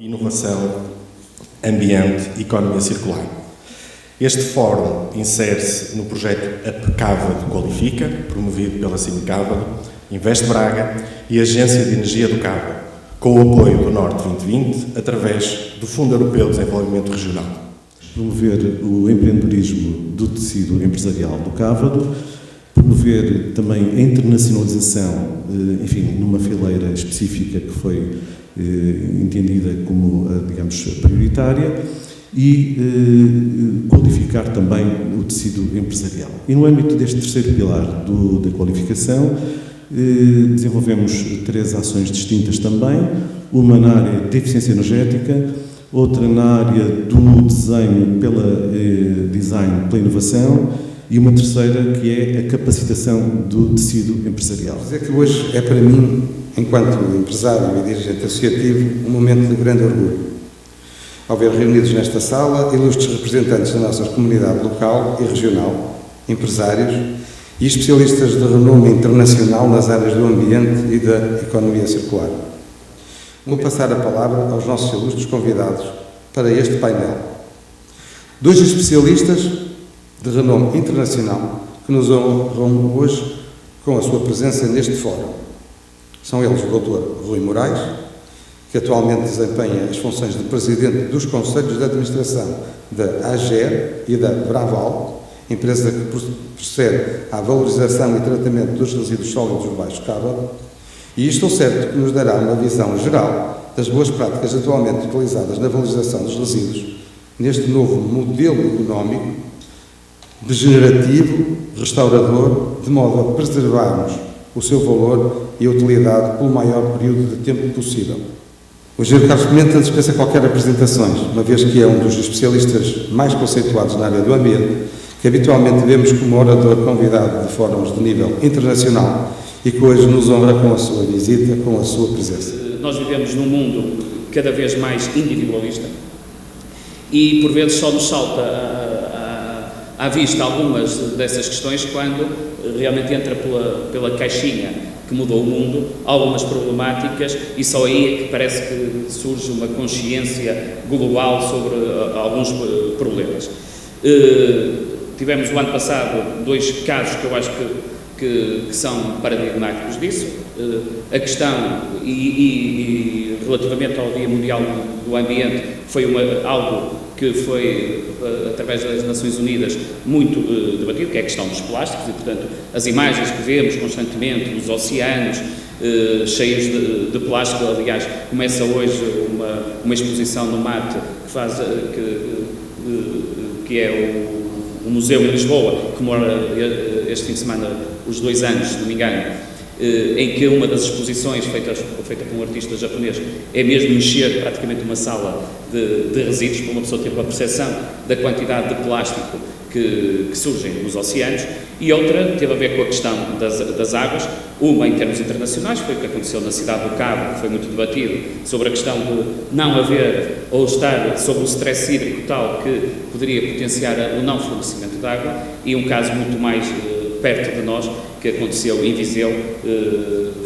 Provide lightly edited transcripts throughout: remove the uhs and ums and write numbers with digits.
Inovação, Ambiente e Economia Circular. Este fórum insere-se no projeto APCávado Qualifica, promovido pela Cimicávado, Invest Braga e a Agência de Energia do Cávado, com o apoio do Norte 2020, através do Fundo Europeu de Desenvolvimento Regional. Promover o empreendedorismo do tecido empresarial do Cávado, promover também a internacionalização, enfim, numa fileira específica que foi entendida como, digamos, prioritária, e qualificar também o tecido empresarial. E no âmbito deste terceiro pilar da qualificação, desenvolvemos 3 ações distintas também, uma na área de eficiência energética, outra na área do desenho design pela inovação e uma terceira que é a capacitação do tecido empresarial. Vou dizer que hoje é para mim, enquanto empresário e dirigente associativo, um momento de grande orgulho. Ao ver reunidos nesta sala ilustres representantes da nossa comunidade local e regional, empresários e especialistas de renome internacional nas áreas do ambiente e da economia circular. Vou passar a palavra aos nossos ilustres convidados para este painel. 2 especialistas de renome internacional que nos honram hoje com a sua presença neste fórum. São eles o Dr. Rui Moraes, que atualmente desempenha as funções de Presidente dos Conselhos de Administração da AGER e da Braval, empresa que procede à valorização e tratamento dos resíduos sólidos do Baixo Cávado, e estou certo que nos dará uma visão geral das boas práticas atualmente utilizadas na valorização dos resíduos, neste novo modelo económico, degenerativo, restaurador, de modo a preservarmos o seu valor e a utilidade pelo maior período de tempo possível. O engenheiro Carlos Pimenta dispensa qualquer apresentações, uma vez que é um dos especialistas mais conceituados na área do ambiente, que habitualmente vemos como orador convidado de fóruns de nível internacional e que hoje nos honra com a sua visita, com a sua presença. Nós vivemos num mundo cada vez mais individualista e por vezes só nos salta à vista algumas dessas questões quando realmente entra pela caixinha que mudou o mundo, algumas problemáticas, e só aí é que parece que surge uma consciência global sobre alguns problemas. Tivemos o ano passado 2 casos que eu acho que são paradigmáticos disso. A questão, e relativamente ao Dia Mundial do Ambiente, foi algo que foi, através das Nações Unidas, muito debatido, que é a questão dos plásticos, e, portanto, as imagens que vemos constantemente dos oceanos cheios de plástico. Aliás, começa hoje uma exposição no MAT que é o Museu em Lisboa, que comemora este fim de semana os 2 anos, se não me engano, em que uma das exposições feita por um artista japonês é mesmo mexer praticamente uma sala de resíduos, para uma pessoa ter uma percepção da quantidade de plástico que surgem nos oceanos, e outra teve a ver com a questão das águas, uma em termos internacionais, foi o que aconteceu na cidade do Cabo, que foi muito debatido, sobre a questão de não haver ou estar sob o stress hídrico tal que poderia potenciar o não fornecimento de água, e um caso muito mais perto de nós, que aconteceu em Viseu,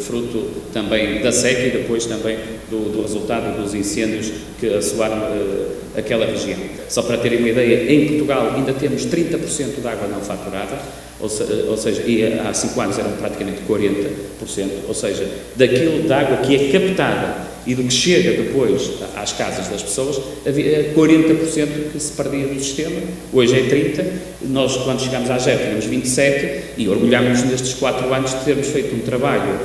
fruto também da seca e depois também do resultado dos incêndios que assolaram aquela região. Só para terem uma ideia, em Portugal ainda temos 30% de água não faturada, ou seja, e há 5 anos eram praticamente 40%, ou seja, daquilo da água que é captada e do que chega depois às casas das pessoas, havia 40% que se perdia do sistema, hoje é 30%, nós quando chegámos à GER tínhamos 27% e orgulhámos nestes 4 anos de termos feito um trabalho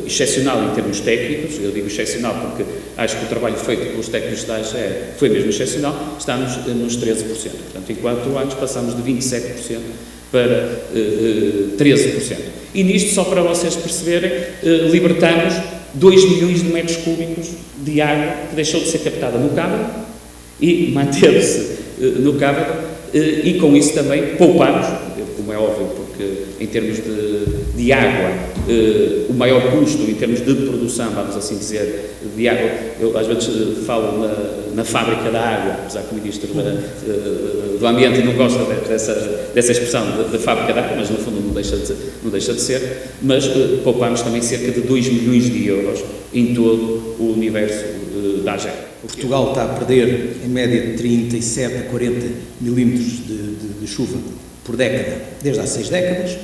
excepcional em termos técnicos. Eu digo excepcional porque acho que o trabalho feito pelos técnicos da GER foi mesmo excepcional, estamos nos 13%, portanto em 4 anos passamos de 27% para 13%. E nisto, só para vocês perceberem, libertamos 2 milhões de metros cúbicos de água que deixou de ser captada no Cávado e manteve-se no Cávado, e com isso também poupamos, como é óbvio, porque em termos de água, o maior custo em termos de produção, vamos assim dizer, de água, eu às vezes falo na fábrica da água, apesar que o Ministro do Ambiente não gosta dessa expressão de fábrica da água, mas no fundo não deixa de ser, mas poupamos também cerca de 2 milhões de euros em todo o universo da AGE. Portugal está a perder em média de 37 a 40 milímetros de chuva por década, desde há 6 décadas,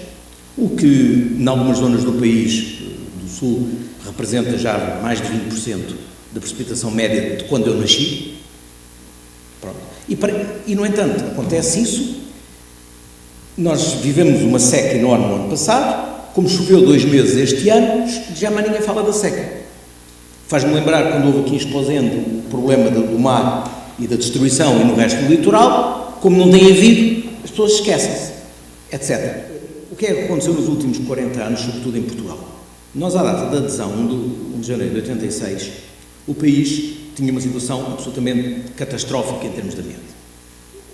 o que, em algumas zonas do país, do sul, representa já mais de 20% da precipitação média de quando eu nasci. Pronto. E, no entanto, acontece isso, nós vivemos uma seca enorme no ano passado, como choveu 2 meses este ano, já mais ninguém fala da seca. Faz-me lembrar quando houve aqui em Esposende o problema do mar e da destruição e no resto do litoral, como não tem havido, as pessoas esquecem-se, etc. O que é que aconteceu nos últimos 40 anos, sobretudo em Portugal? Nós, à data da adesão, 1 de janeiro de 86, o país tinha uma situação absolutamente catastrófica em termos de ambiente.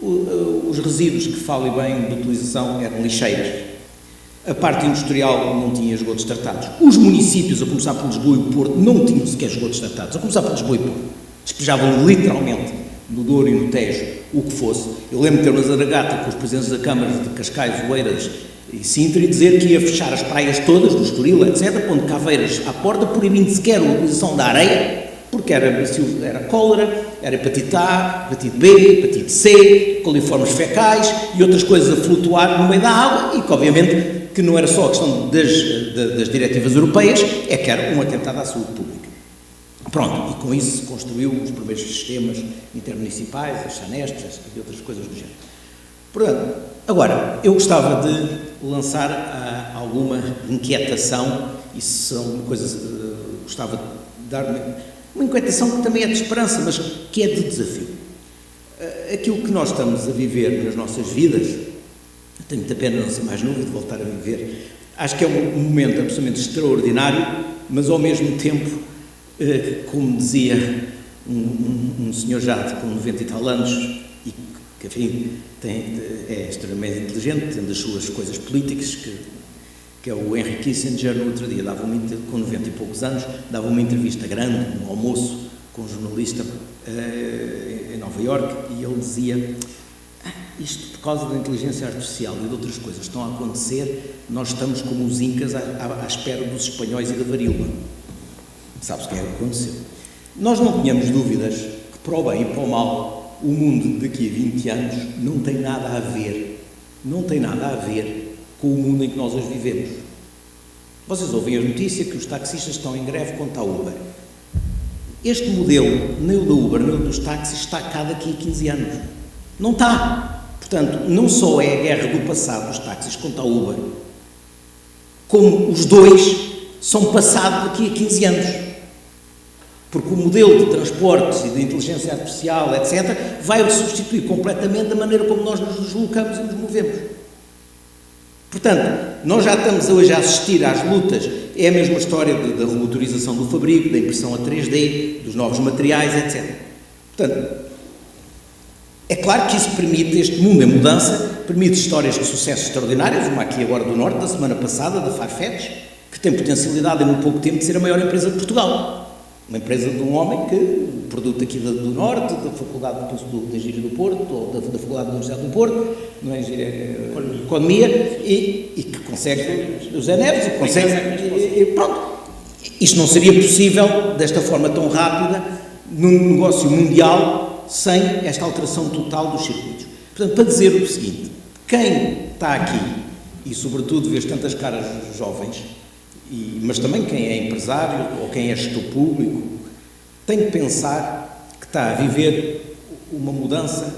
Os resíduos que falem bem de utilização eram lixeiras. A parte industrial não tinha esgotos tratados. Os municípios, a começar por Lisboa e Porto, não tinham sequer esgotos tratados. A começar por Lisboa e Porto. Despejavam literalmente no Douro e no Tejo o que fosse. Eu lembro de ter uma zaragata com os presidentes da Câmara de Cascais, Oeiras e Sintra e dizer que ia fechar as praias todas, do Estoril, etc., pondo caveiras à porta, proibindo sequer a utilização da areia, porque era cólera, era hepatite A, hepatite B, hepatite C, coliformes fecais e outras coisas a flutuar no meio da água e que, obviamente, que não era só a questão das diretivas europeias, é que era um atentado à saúde pública. Pronto, e com isso se construiu os primeiros sistemas intermunicipais, as sanestas e outras coisas do género. Portanto, agora, eu gostava de lançar alguma inquietação, e se são coisas, gostava de dar uma inquietação que também é de esperança, mas que é de desafio. Aquilo que nós estamos a viver nas nossas vidas, tenho muita pena de não ser mais novo e de voltar a viver, acho que é um momento absolutamente extraordinário, mas ao mesmo tempo, como dizia um senhor já com 90 e tal anos, e que, enfim, é extremamente inteligente, tem das suas coisas políticas, que é o Henry Kissinger, no outro dia, com 90 e poucos anos, dava uma entrevista grande, um almoço, com um jornalista em Nova Iorque, e ele dizia: isto por causa da inteligência artificial e de outras coisas que estão a acontecer, nós estamos como os incas à espera dos espanhóis e da varíola. Sabe-se o que é que aconteceu? Nós não tínhamos dúvidas que, para o bem e para o mal, o mundo daqui a 20 anos não tem nada a ver com o mundo em que nós hoje vivemos. Vocês ouvem a notícia que os taxistas estão em greve contra a Uber. Este modelo, nem o da Uber, nem o dos táxis, está cá daqui a 15 anos. Não está. Portanto, não só é a guerra do passado dos táxis contra a Uber, como os dois são passados daqui a 15 anos. Porque o modelo de transportes e de inteligência artificial, etc., vai substituir completamente a maneira como nós nos deslocamos e nos movemos. Portanto, nós já estamos hoje a assistir às lutas, é a mesma história da remotorização do fabrico, da impressão a 3D, dos novos materiais, etc. Portanto, é claro que isso permite, este mundo em mudança, permite histórias de sucesso extraordinárias, uma aqui agora do Norte, da semana passada, da Farfetch, que tem potencialidade em muito pouco tempo de ser a maior empresa de Portugal. Uma empresa de um homem que, produto aqui do Norte, da Faculdade de Engenharia do Porto, ou da Faculdade da Universidade do Porto, não é Economia, e que consegue, José Neves, e consegue, pronto. Isto não seria possível, desta forma tão rápida, num negócio mundial, sem esta alteração total dos circuitos. Portanto, para dizer o seguinte, quem está aqui, e sobretudo vês tantas caras jovens, mas também quem é empresário ou quem é gestor público, tem que pensar que está a viver uma mudança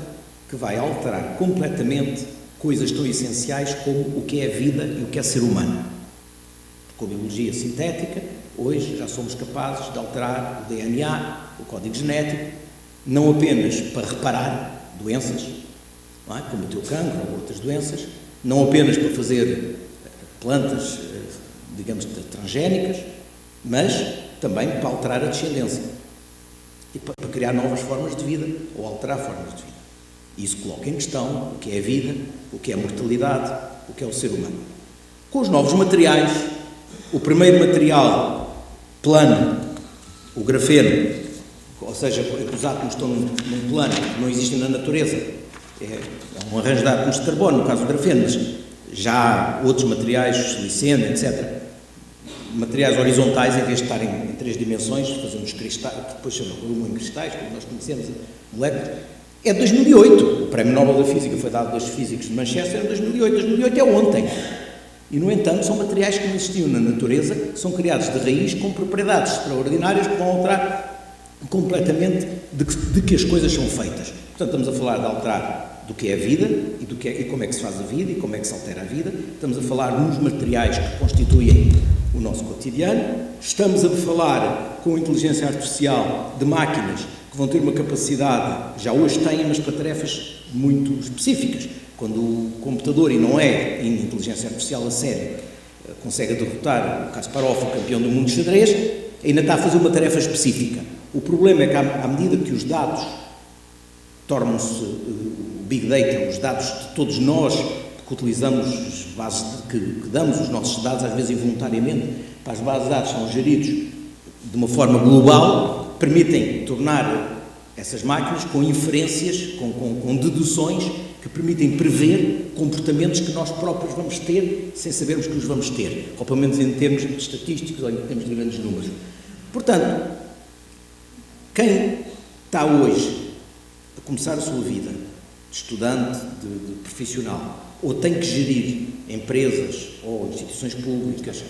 que vai alterar completamente coisas tão essenciais como o que é a vida e o que é ser humano. Com a biologia sintética, hoje já somos capazes de alterar o DNA, o código genético, não apenas para reparar doenças, não é? Como o teu cancro ou outras doenças, não apenas para fazer plantas, digamos, transgénicas, mas também para alterar a descendência e para criar novas formas de vida ou alterar formas de vida. Isso coloca em questão o que é a vida, o que é a mortalidade, o que é o ser humano. Com os novos materiais, o primeiro material plano, o grafeno, ou seja, os átomos estão num plano que não existem na natureza, é um arranjo de átomos de carbono, no caso do grafeno, mas já há outros materiais, siliceno, etc., materiais horizontais, em vez de estarem em 3 dimensões, fazemos cristais, que depois chamam em cristais, como nós conhecemos, moléculas. É de 2008. O Prémio Nobel da Física foi dado a 2 físicos de Manchester em 2008. 2008 é ontem. E, no entanto, são materiais que não existiam na natureza, são criados de raiz com propriedades extraordinárias que vão alterar completamente de que as coisas são feitas. Portanto, estamos a falar de alterar do que é a vida e como é que se faz a vida e como é que se altera a vida. Estamos a falar nos materiais que constituem o nosso cotidiano. Estamos a falar, com inteligência artificial, de máquinas que vão ter uma capacidade, já hoje têm, mas para tarefas muito específicas. Quando o computador, e não é em inteligência artificial a sério, consegue derrotar o Kasparov, o campeão do mundo de xadrez, ainda está a fazer uma tarefa específica. O problema é que, à medida que os dados tornam-se big data, os dados de todos nós que utilizamos, as bases que damos os nossos dados, às vezes involuntariamente, para as bases de dados são geridos de uma forma global, permitem tornar essas máquinas com inferências, com deduções, que permitem prever comportamentos que nós próprios vamos ter sem sabermos que os vamos ter, ou pelo menos em termos estatísticos ou em termos de grandes números. Portanto, quem está hoje a começar a sua vida de estudante, de profissional, ou tem que gerir empresas ou instituições públicas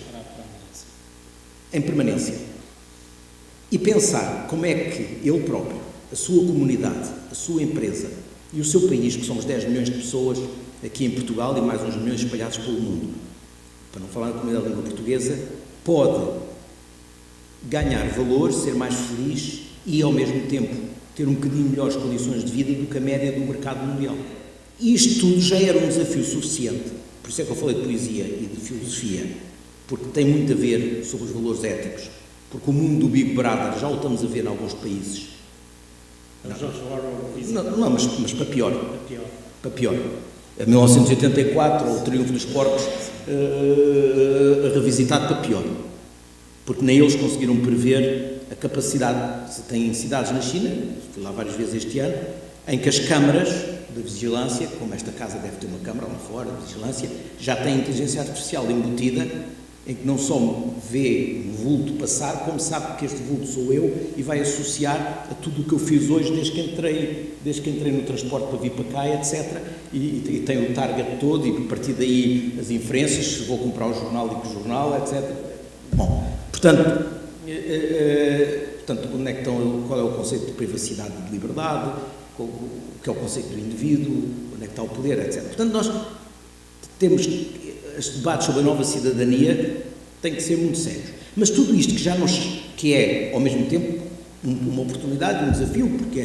em permanência e pensar como é que ele próprio, a sua comunidade, a sua empresa e o seu país, que somos 10 milhões de pessoas aqui em Portugal e mais uns milhões espalhados pelo mundo, para não falar da comunidade da língua portuguesa, pode ganhar valor, ser mais feliz e, ao mesmo tempo, ter um bocadinho melhores condições de vida do que a média do mercado mundial. E isto tudo já era um desafio suficiente. Por isso é que eu falei de poesia e de filosofia, porque tem muito a ver sobre os valores éticos. Porque o mundo do Big Brother já o estamos a ver em alguns países. Não, mas para pior. Para pior. Em 1984, o Triunfo dos Porcos, revisitado para pior. Porque nem eles conseguiram prever a capacidade. Se tem cidades na China, fui lá várias vezes este ano, em que as câmaras de vigilância, como esta casa deve ter uma câmara lá fora de vigilância, já tem inteligência artificial embutida, em que não só vê um vulto passar, como sabe que este vulto sou eu e vai associar a tudo o que eu fiz hoje desde que entrei no transporte para vir para cá, etc. E tem o target todo e a partir daí as inferências, se vou comprar o jornal e que jornal, etc. Bom, portanto, onde é que qual é o conceito de privacidade e de liberdade, o que é o conceito do indivíduo, onde é que está o poder, etc. Portanto, nós temos os debates sobre a nova cidadania têm que ser muito sérios. Mas tudo isto que é, ao mesmo tempo, uma oportunidade, um desafio, porque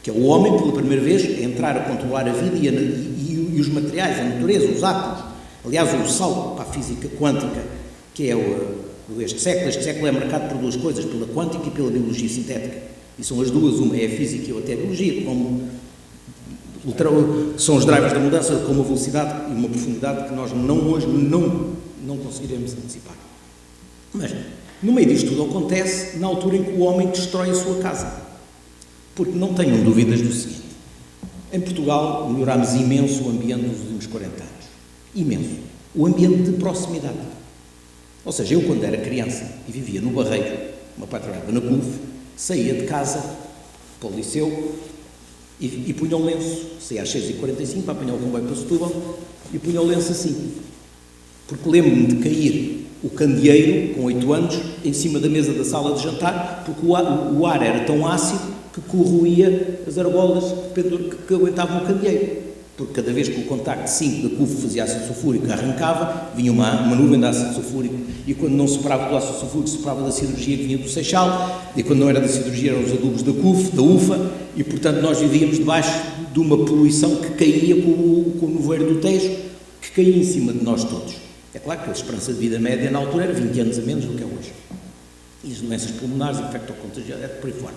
é o homem, pela primeira vez, a entrar a controlar a vida e os materiais, a natureza, os átomos. Aliás, o salto para a física quântica, que é este século é marcado por 2 coisas, pela quântica e pela biologia sintética. E são as duas, uma é a física e outra é a biologia, são os drivers da mudança com uma velocidade e uma profundidade que nós hoje não conseguiremos antecipar. Mas, no meio disto tudo acontece na altura em que o homem destrói a sua casa. Porque não tenham dúvidas do seguinte: em Portugal melhorámos imenso o ambiente nos últimos 40 anos. Imenso. O ambiente de proximidade. Ou seja, eu quando era criança e vivia no Barreiro, o meu pai trabalhava na CUF, saía de casa para o liceu e punha um lenço, saía às 6h45 para apanhar o comboio para Setúbal e punha o lenço assim. Porque lembro-me de cair o candeeiro, com 8 anos, em cima da mesa da sala de jantar, porque o ar era tão ácido que corroía as argolas que aguentavam o candeeiro. Porque cada vez que o contacto 5 da CUF fazia ácido sulfúrico arrancava, vinha uma nuvem de ácido sulfúrico, e quando não soprava do ácido sulfúrico, soprava da siderurgia que vinha do Seixal, e quando não era da siderurgia eram os adubos da CUF, da UFA, e portanto nós vivíamos debaixo de uma poluição que caía com o nevoeiro do Tejo, que caía em cima de nós todos. É claro que a esperança de vida média na altura era 20 anos a menos do que é hoje. E as doenças pulmonares, infecto-contagiosas, por aí fora.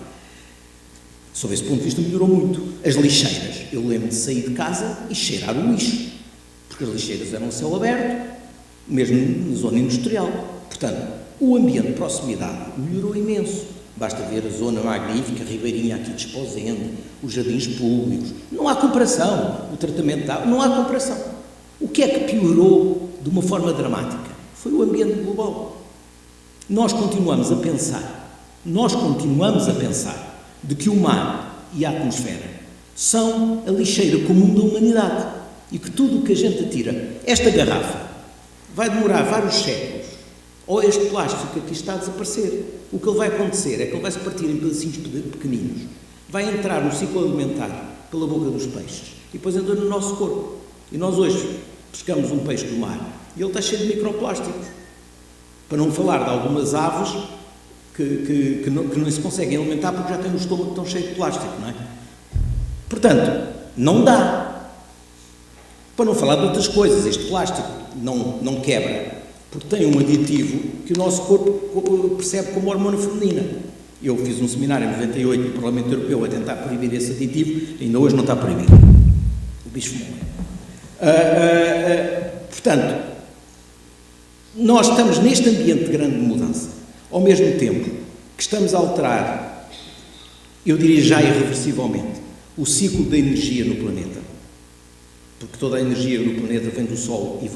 Sob esse ponto de vista melhorou muito. As lixeiras, eu lembro de sair de casa e cheirar o lixo, porque as lixeiras eram a céu aberto, mesmo na zona industrial. Portanto, o ambiente de proximidade melhorou imenso. Basta ver a zona magnífica, a Ribeirinha aqui de Esposende, os jardins públicos. Não há comparação. O tratamento da água, não há comparação. O que é que piorou de uma forma dramática? Foi o ambiente global. nós continuamos a pensar de que o mar e a atmosfera são a lixeira comum da humanidade e que tudo o que a gente atira, esta garrafa, vai demorar vários séculos, ou este plástico que aqui está a desaparecer. O que ele vai acontecer é que ele vai se partir em pedacinhos pequeninos, vai entrar no ciclo alimentar pela boca dos peixes e depois entra no nosso corpo. E nós hoje pescamos um peixe do mar e ele está cheio de microplásticos. Para não falar de algumas aves que não se conseguem alimentar porque já têm o estômago tão cheio de plástico, não é? Portanto, não dá. Para não falar de outras coisas, este plástico não quebra, porque tem um aditivo que o nosso corpo percebe como hormona feminina. Eu fiz um seminário em 98 no Parlamento Europeu a tentar proibir esse aditivo, ainda hoje não está proibido. O bicho morre. Portanto, nós estamos neste ambiente de grande mudança, ao mesmo tempo que estamos a alterar, eu diria já irreversivelmente, o ciclo da energia no planeta. Porque toda a energia no planeta vem do Sol e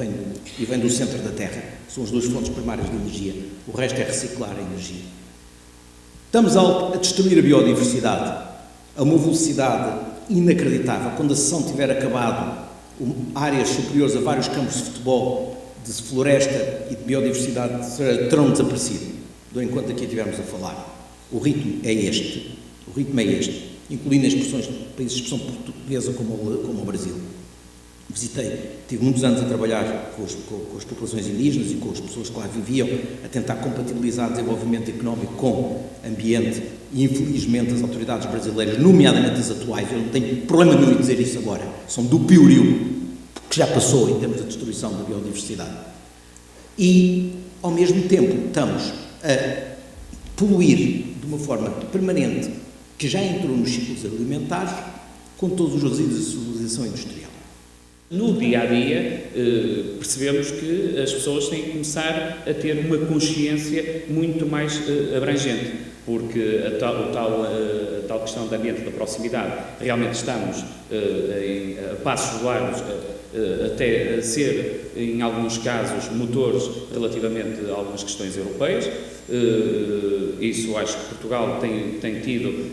vem do centro da Terra. São as duas fontes primárias de energia. O resto é reciclar a energia. Estamos a destruir a biodiversidade a uma velocidade inacreditável. Quando a sessão tiver acabado, áreas superiores a vários campos de futebol, de floresta e de biodiversidade terão desaparecido. Do enquanto aqui estivermos a falar. O ritmo é este. Incluindo as expressões de países de expressão portuguesa como o Brasil. Tive muitos anos a trabalhar com as populações indígenas e com as pessoas que lá viviam, a tentar compatibilizar desenvolvimento económico com ambiente e, infelizmente, as autoridades brasileiras, nomeadamente as atuais, eu não tenho problema nenhum em dizer isso agora, são do piorio, que já passou em termos de destruição da biodiversidade. E, ao mesmo tempo, estamos a poluir de uma forma permanente, que já entrou nos ciclos alimentares, com todos os resíduos da civilização industrial. No dia-a-dia, percebemos que as pessoas têm que começar a ter uma consciência muito mais abrangente, porque a tal questão do ambiente da proximidade, realmente estamos a passos largos, até a ser, em alguns casos, motores relativamente a algumas questões europeias. Isso acho que Portugal tem tido,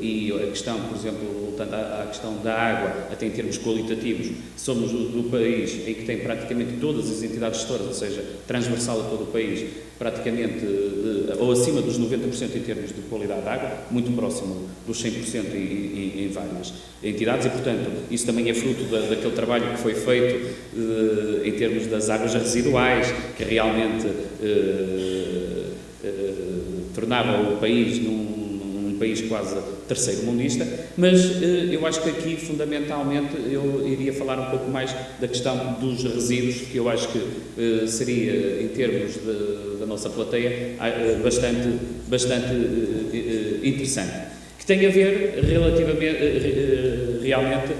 e a questão, por exemplo, voltando à questão da água, até em termos qualitativos, somos do país em que tem praticamente todas as entidades gestoras, ou seja, transversal a todo o país, praticamente ou acima dos 90% em termos de qualidade de água, muito próximo dos 100% em várias entidades, e portanto isso também é fruto daquele trabalho que foi feito em termos das águas residuais, que realmente tornava o país num país quase terceiro-mundista, mas eu acho que aqui, fundamentalmente, eu iria falar um pouco mais da questão dos resíduos, que eu acho que seria, em termos da nossa plateia, bastante interessante, que tem a ver realmente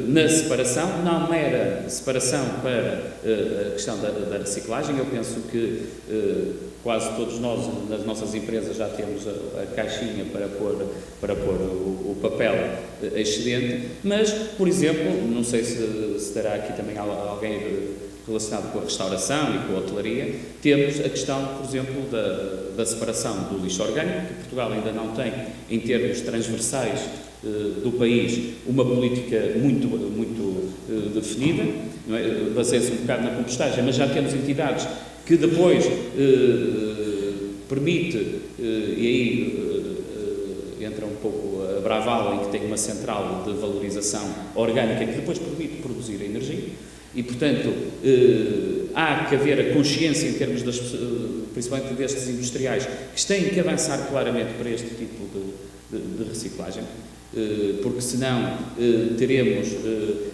na separação, não mera separação para a questão da reciclagem. Eu penso que quase todos nós, nas nossas empresas, já temos a caixinha para pôr o papel excedente, mas, por exemplo, não sei se terá aqui também alguém relacionado com a restauração e com a hotelaria, temos a questão, por exemplo, da separação do lixo orgânico, que Portugal ainda não tem, em termos transversais do país, uma política muito definida, não é? Baseia-se um bocado na compostagem, mas já temos entidades que depois permite, e aí entra um pouco a Braval, em que tem uma central de valorização orgânica que depois permite produzir a energia, e portanto há que haver a consciência em termos principalmente destes industriais, que têm que avançar claramente para este tipo de reciclagem. Porque senão teremos,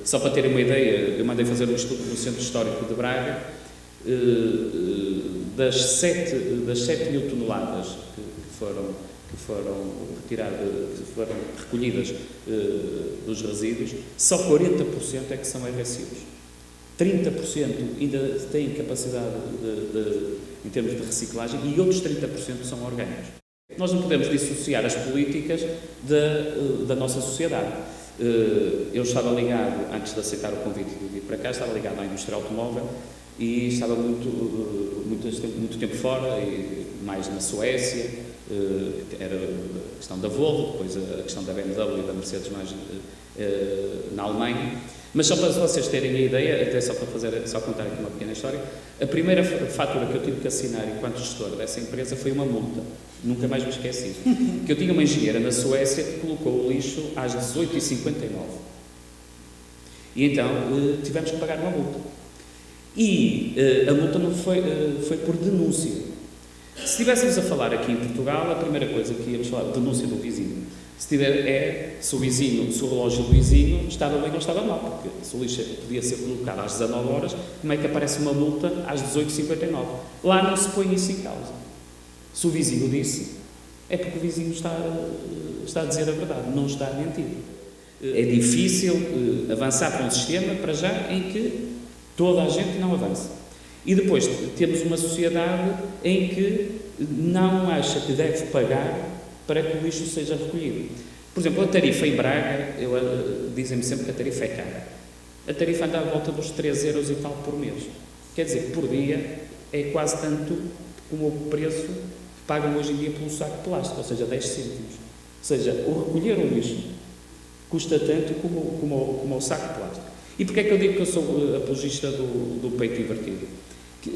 só para terem uma ideia, eu mandei fazer um estudo no Centro Histórico de Braga, das 7 mil toneladas que foram retiradas, que foram recolhidas dos resíduos, só 40% é que são agressivos. 30% ainda têm capacidade em termos de reciclagem e outros 30% são orgânicos. Nós não podemos dissociar as políticas da nossa sociedade. Eu estava ligado, antes de aceitar o convite de vir para cá, estava ligado à indústria automóvel e estava muito tempo fora, e mais na Suécia, era a questão da Volvo, depois a questão da BMW e da Mercedes mais na Alemanha. Mas só para vocês terem a ideia, até só contar aqui uma pequena história, a primeira fatura que eu tive que assinar enquanto gestor dessa empresa foi uma multa, nunca mais me esqueci, que eu tinha uma engenheira na Suécia que colocou o lixo às 18h59. E então tivemos que pagar uma multa. E a multa não foi por denúncia. Se estivéssemos a falar aqui em Portugal, a primeira coisa que íamos falar, denúncia do vizinho. Se o relógio do vizinho estava bem ou estava mal, porque se o lixo podia ser colocado às 19 horas, como é que aparece uma multa às 18h59? Lá não se põe isso em causa. Se o vizinho disse, é porque o vizinho está a dizer a verdade, não está a mentir. É difícil avançar para um sistema, para já, em que toda a gente não avança. E depois temos uma sociedade em que não acha que deve pagar para que o lixo seja recolhido. Por exemplo, a tarifa em Braga, dizem-me sempre que a tarifa é cara. A tarifa anda à volta dos 3 euros e tal por mês. Quer dizer, por dia é quase tanto como o preço que pagam hoje em dia pelo saco de plástico, ou seja, 10 cêntimos. Ou seja, o recolher o lixo custa tanto como o saco de plástico. E porquê é que eu digo que eu sou apologista do peito invertido?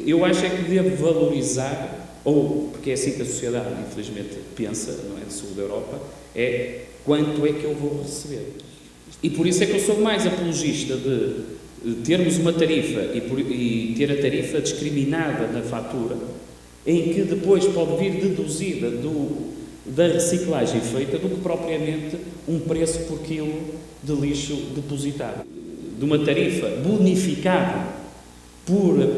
Eu acho é que devo valorizar, ou porque é assim que a sociedade, infelizmente, pensa, não é, do sul da Europa, é quanto é que eu vou receber. E por isso é que eu sou mais apologista de termos uma tarifa e ter a tarifa discriminada na fatura, em que depois pode vir deduzida da reciclagem feita, do que propriamente um preço por quilo de lixo depositado. De uma tarifa bonificada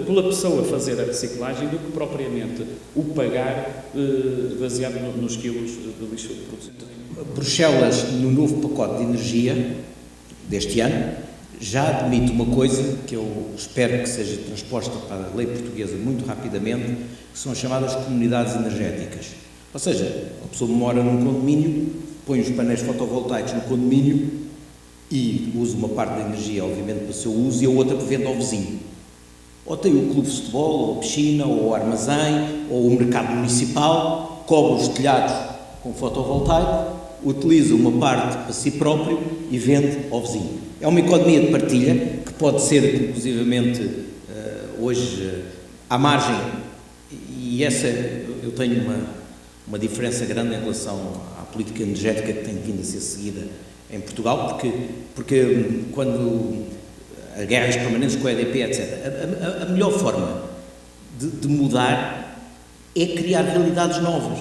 pela pessoa fazer a reciclagem, do que propriamente o pagar baseado nos quilos de lixo produzido. Bruxelas, no novo pacote de energia deste ano, já admite uma coisa que eu espero que seja transposta para a lei portuguesa muito rapidamente, que são as chamadas comunidades energéticas. Ou seja, a pessoa mora num condomínio, põe os painéis fotovoltaicos no condomínio e usa uma parte da energia, obviamente, para o seu uso, e a outra vende ao vizinho. Ou tem o clube de futebol, ou a piscina, ou o armazém, ou o mercado municipal, cobre os telhados com fotovoltaico, utiliza uma parte para si próprio e vende ao vizinho. É uma economia de partilha que pode ser, inclusivamente, hoje, à margem, e essa eu tenho uma diferença grande em relação à política energética que tem vindo a ser seguida em Portugal, porque quando guerras permanentes com a EDP, etc., a melhor forma de mudar é criar realidades novas,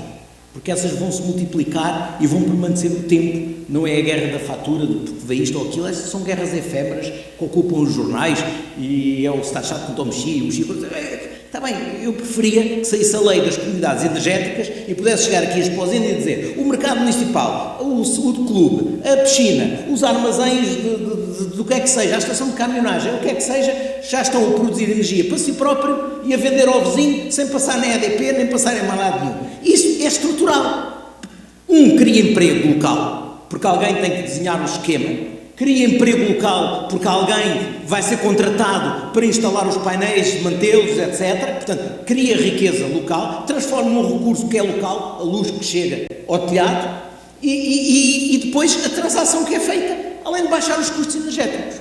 porque essas vão se multiplicar e vão permanecer no tempo. Não é a guerra da fatura, porque veio isto ou aquilo, essas são guerras efêmeras que ocupam os jornais, e é o está chato com o Mexia, está bem, eu preferia que saísse a lei das comunidades energéticas e pudesse chegar aqui a Esposenda e dizer: o mercado municipal, o clube, a piscina, os armazéns do que é que seja, a estação de caminhonagem, o que é que seja, já estão a produzir energia para si próprio e a vender ao vizinho sem passar na EDP, nem passar em mal nenhum. Isso é estrutural. Cria emprego local, porque alguém tem que desenhar o esquema. Cria emprego local, porque alguém vai ser contratado para instalar os painéis, mantê-los, etc. Portanto, cria riqueza local, transforma num recurso que é local, a luz que chega ao telhado, e depois a transação que é feita, além de baixar os custos energéticos.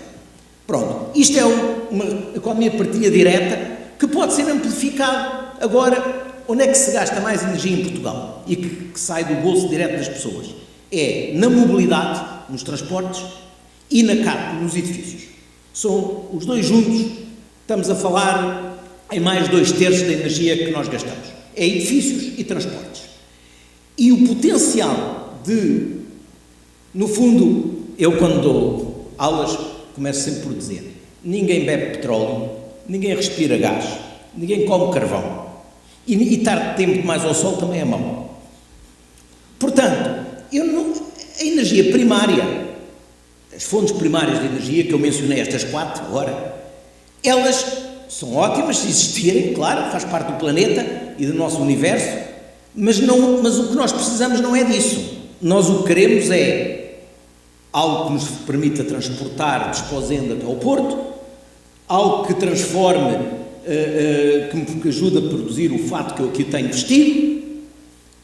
Pronto, isto é uma economia de partilha direta que pode ser amplificado. Agora, onde é que se gasta mais energia em Portugal e que sai do bolso direto das pessoas? É na mobilidade, nos transportes, e nos edifícios. São os dois juntos, estamos a falar em mais 2/3 da energia que nós gastamos. É edifícios e transportes. E o potencial no fundo, eu quando dou aulas, começo sempre por dizer: ninguém bebe petróleo, ninguém respira gás, ninguém come carvão. E estar tempo mais ao sol também é mau. Portanto, a energia primária, as fontes primárias de energia, que eu mencionei, estas 4 agora, elas são ótimas se existirem, claro, faz parte do planeta e do nosso universo, mas o que nós precisamos não é disso. Nós o que queremos é algo que nos permita transportar de Esposenda até ao Porto, algo que transforme que ajuda a produzir o fato que eu aqui tenho vestido.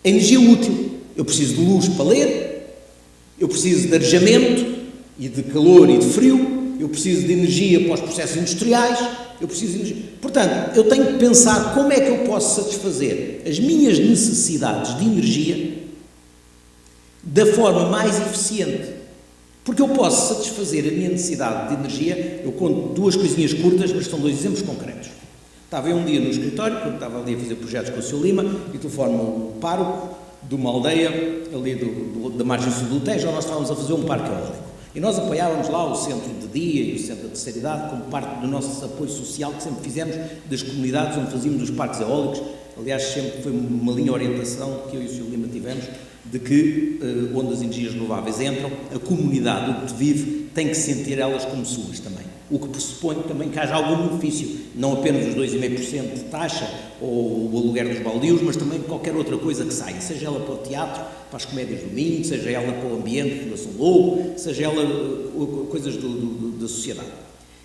A energia útil. Eu preciso de luz para ler, eu preciso de arejamento e de calor e de frio, eu preciso de energia para os processos industriais, eu preciso de energia. Portanto, eu tenho que pensar como é que eu posso satisfazer as minhas necessidades de energia da forma mais eficiente. Porque eu posso satisfazer a minha necessidade de energia, eu conto duas coisinhas curtas, mas são dois exemplos concretos. Estava eu um dia no escritório, quando estava ali a fazer projetos com o Sr. Lima, e telefone-me o pároco de uma aldeia ali da margem sul do Tejo, onde nós estávamos a fazer um parque eólico. E nós apoiávamos lá o centro de dia e o centro da terceira idade como parte do nosso apoio social que sempre fizemos das comunidades onde fazíamos os parques eólicos. Aliás, sempre foi uma linha de orientação que eu e o Sr. Lima tivemos de que, onde as energias renováveis entram, a comunidade onde vive tem que sentir elas como suas também. O que pressupõe também que haja algum benefício, não apenas os 2,5% de taxa ou o aluguer dos baldios, mas também qualquer outra coisa que saia, seja ela para o teatro, para as comédias do Minho, seja ela para o ambiente, Fundação Lobo, seja ela coisas da sociedade.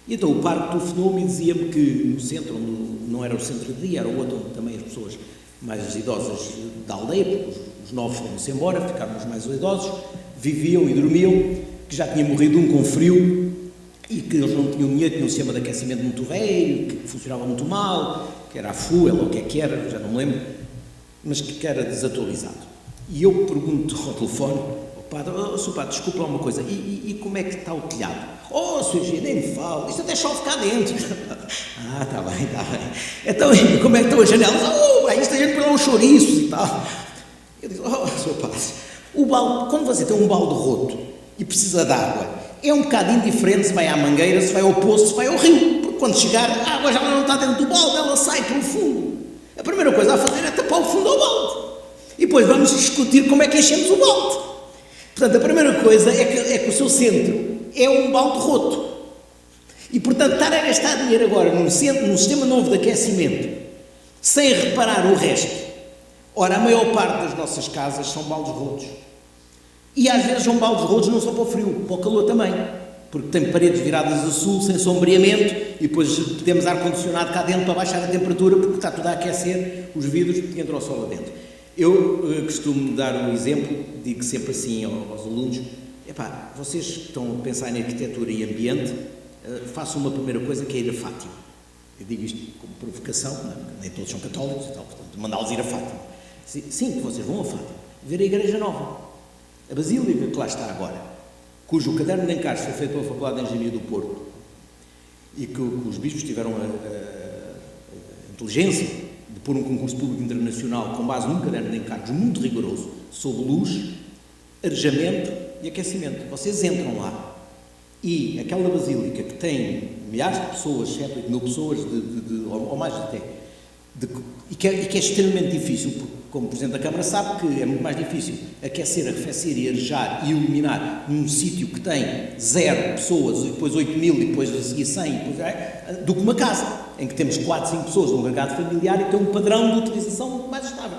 E então o parque telefonou-me e dizia-me que no centro, onde não era o centro de dia, era o outro onde também as pessoas mais idosas da aldeia, porque os novos foram-se embora, ficaram os mais idosos, viviam e dormiam, que já tinha morrido um com frio, e que eles não tinham dinheiro, tinham um sistema de aquecimento muito velho, que funcionava muito mal, que era a fuel ou o que é que era, já não me lembro, mas que era desatualizado. E eu pergunto ao telefone, ao padre, Sr. Padre, desculpa lá uma coisa, e como é que está o telhado? Oh, Sr. G, nem me fala, isto até chove cá dentro. Está bem. Então, como é que estão as janelas? Bem, isto a gente põe lá uns chouriços e tal. Eu digo, Sr. Padre, o balde, quando você tem um balde roto e precisa de água, é um bocado indiferente se vai à mangueira, se vai ao poço, se vai ao rio, porque quando chegar a água já não está dentro do balde, ela sai pelo fundo. A primeira coisa a fazer é tapar o fundo ao balde. E depois vamos discutir como é que enchemos o balde. Portanto, a primeira coisa é que o seu centro é um balde roto. E, portanto, estar a gastar dinheiro agora num sistema novo de aquecimento, sem reparar o resto. Ora, a maior parte das nossas casas são baldes rotos. E às vezes são baldes rotos não só para o frio, para o calor também. Porque tem paredes viradas a sul, sem sombreamento, e depois temos ar-condicionado cá dentro para baixar a temperatura, porque está tudo a aquecer os vidros e entra o sol lá dentro. Eu costumo dar um exemplo, digo sempre assim aos alunos, vocês que estão a pensar em arquitetura e ambiente, façam uma primeira coisa que é ir a Fátima. Eu digo isto como provocação, nem todos são católicos, então, portanto, mandá-los ir a Fátima. Sim, que vocês vão a Fátima, ver a Igreja Nova. A Basílica que lá está agora, cujo caderno de encargos foi feito pela Faculdade de Engenharia do Porto e que os bispos tiveram a inteligência de pôr um concurso público internacional com base num caderno de encargos muito rigoroso sobre luz, arejamento e aquecimento. Vocês entram lá e aquela Basílica que tem milhares de pessoas, 7, 8 mil pessoas, ou mais até, e que é extremamente difícil, porque, como o Presidente da Câmara sabe, que é muito mais difícil aquecer, arrefecer e arejar e iluminar num sítio que tem 0 pessoas, e depois 8 mil, e depois a seguir 100, do que uma casa, em que temos 4, 5 pessoas, um agregado familiar e tem um padrão de utilização muito mais estável.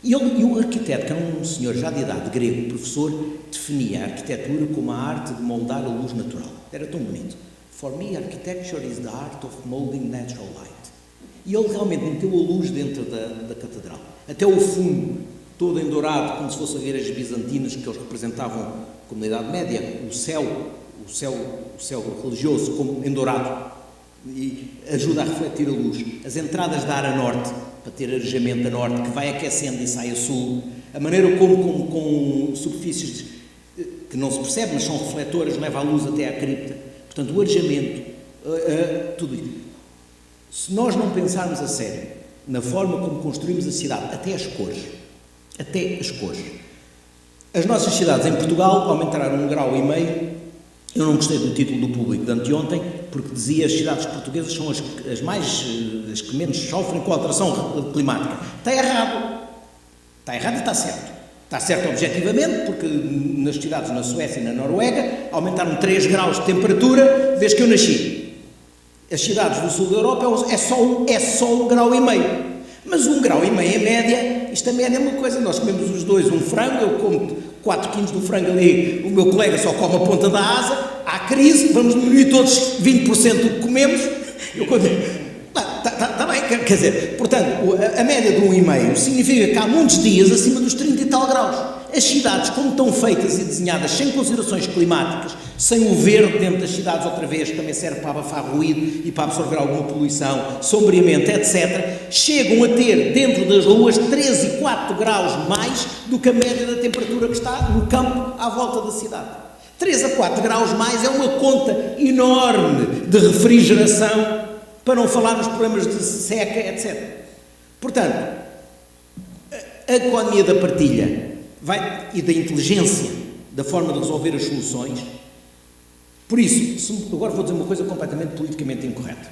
E o arquiteto, que era um senhor já de idade, grego, professor, definia a arquitetura como a arte de moldar a luz natural. Era tão bonito. For me, architecture is the art of molding natural light. E ele realmente meteu a luz dentro da catedral. Até o fundo, todo em dourado, como se fossem igrejas bizantinas que eles representavam como na Idade Média, o céu religioso como em dourado, e ajuda a refletir a luz. As entradas da área norte, para ter arejamento a norte, que vai aquecendo e sai a sul. A maneira como com superfícies que não se percebe, mas são refletoras, leva a luz até à cripta. Portanto, o arejamento, tudo isso. Se nós não pensarmos a sério na forma como construímos a cidade, até as cores, as nossas cidades em Portugal aumentaram 1,5 grau. Eu não gostei do título do Público de anteontem, porque dizia que as cidades portuguesas são as que menos sofrem com a alteração climática. Está errado e está certo. Está certo objetivamente, porque nas cidades na Suécia e na Noruega aumentaram 3 graus de temperatura desde que eu nasci. As cidades do sul da Europa é só 1,5 grau. Mas 1,5 grau em média, isto a média é uma coisa, nós comemos os dois um frango, eu como 4 quilos do frango ali, o meu colega só come a ponta da asa, há crise, vamos diminuir todos 20% do que comemos. Está bem, quer dizer, portanto, a média de 1,5 significa que há muitos dias acima dos 30 e tal graus. As cidades, como estão feitas e desenhadas sem considerações climáticas, sem o verde dentro das cidades outra vez, que também serve para abafar ruído e para absorver alguma poluição, sombreamento, etc., chegam a ter dentro das ruas 3 e 4 graus mais do que a média da temperatura que está no campo à volta da cidade. 3 a 4 graus mais é uma conta enorme de refrigeração, para não falar nos problemas de seca, etc. Portanto, a economia da partilha e da inteligência, da forma de resolver as soluções. Por isso, agora vou dizer uma coisa completamente politicamente incorreta.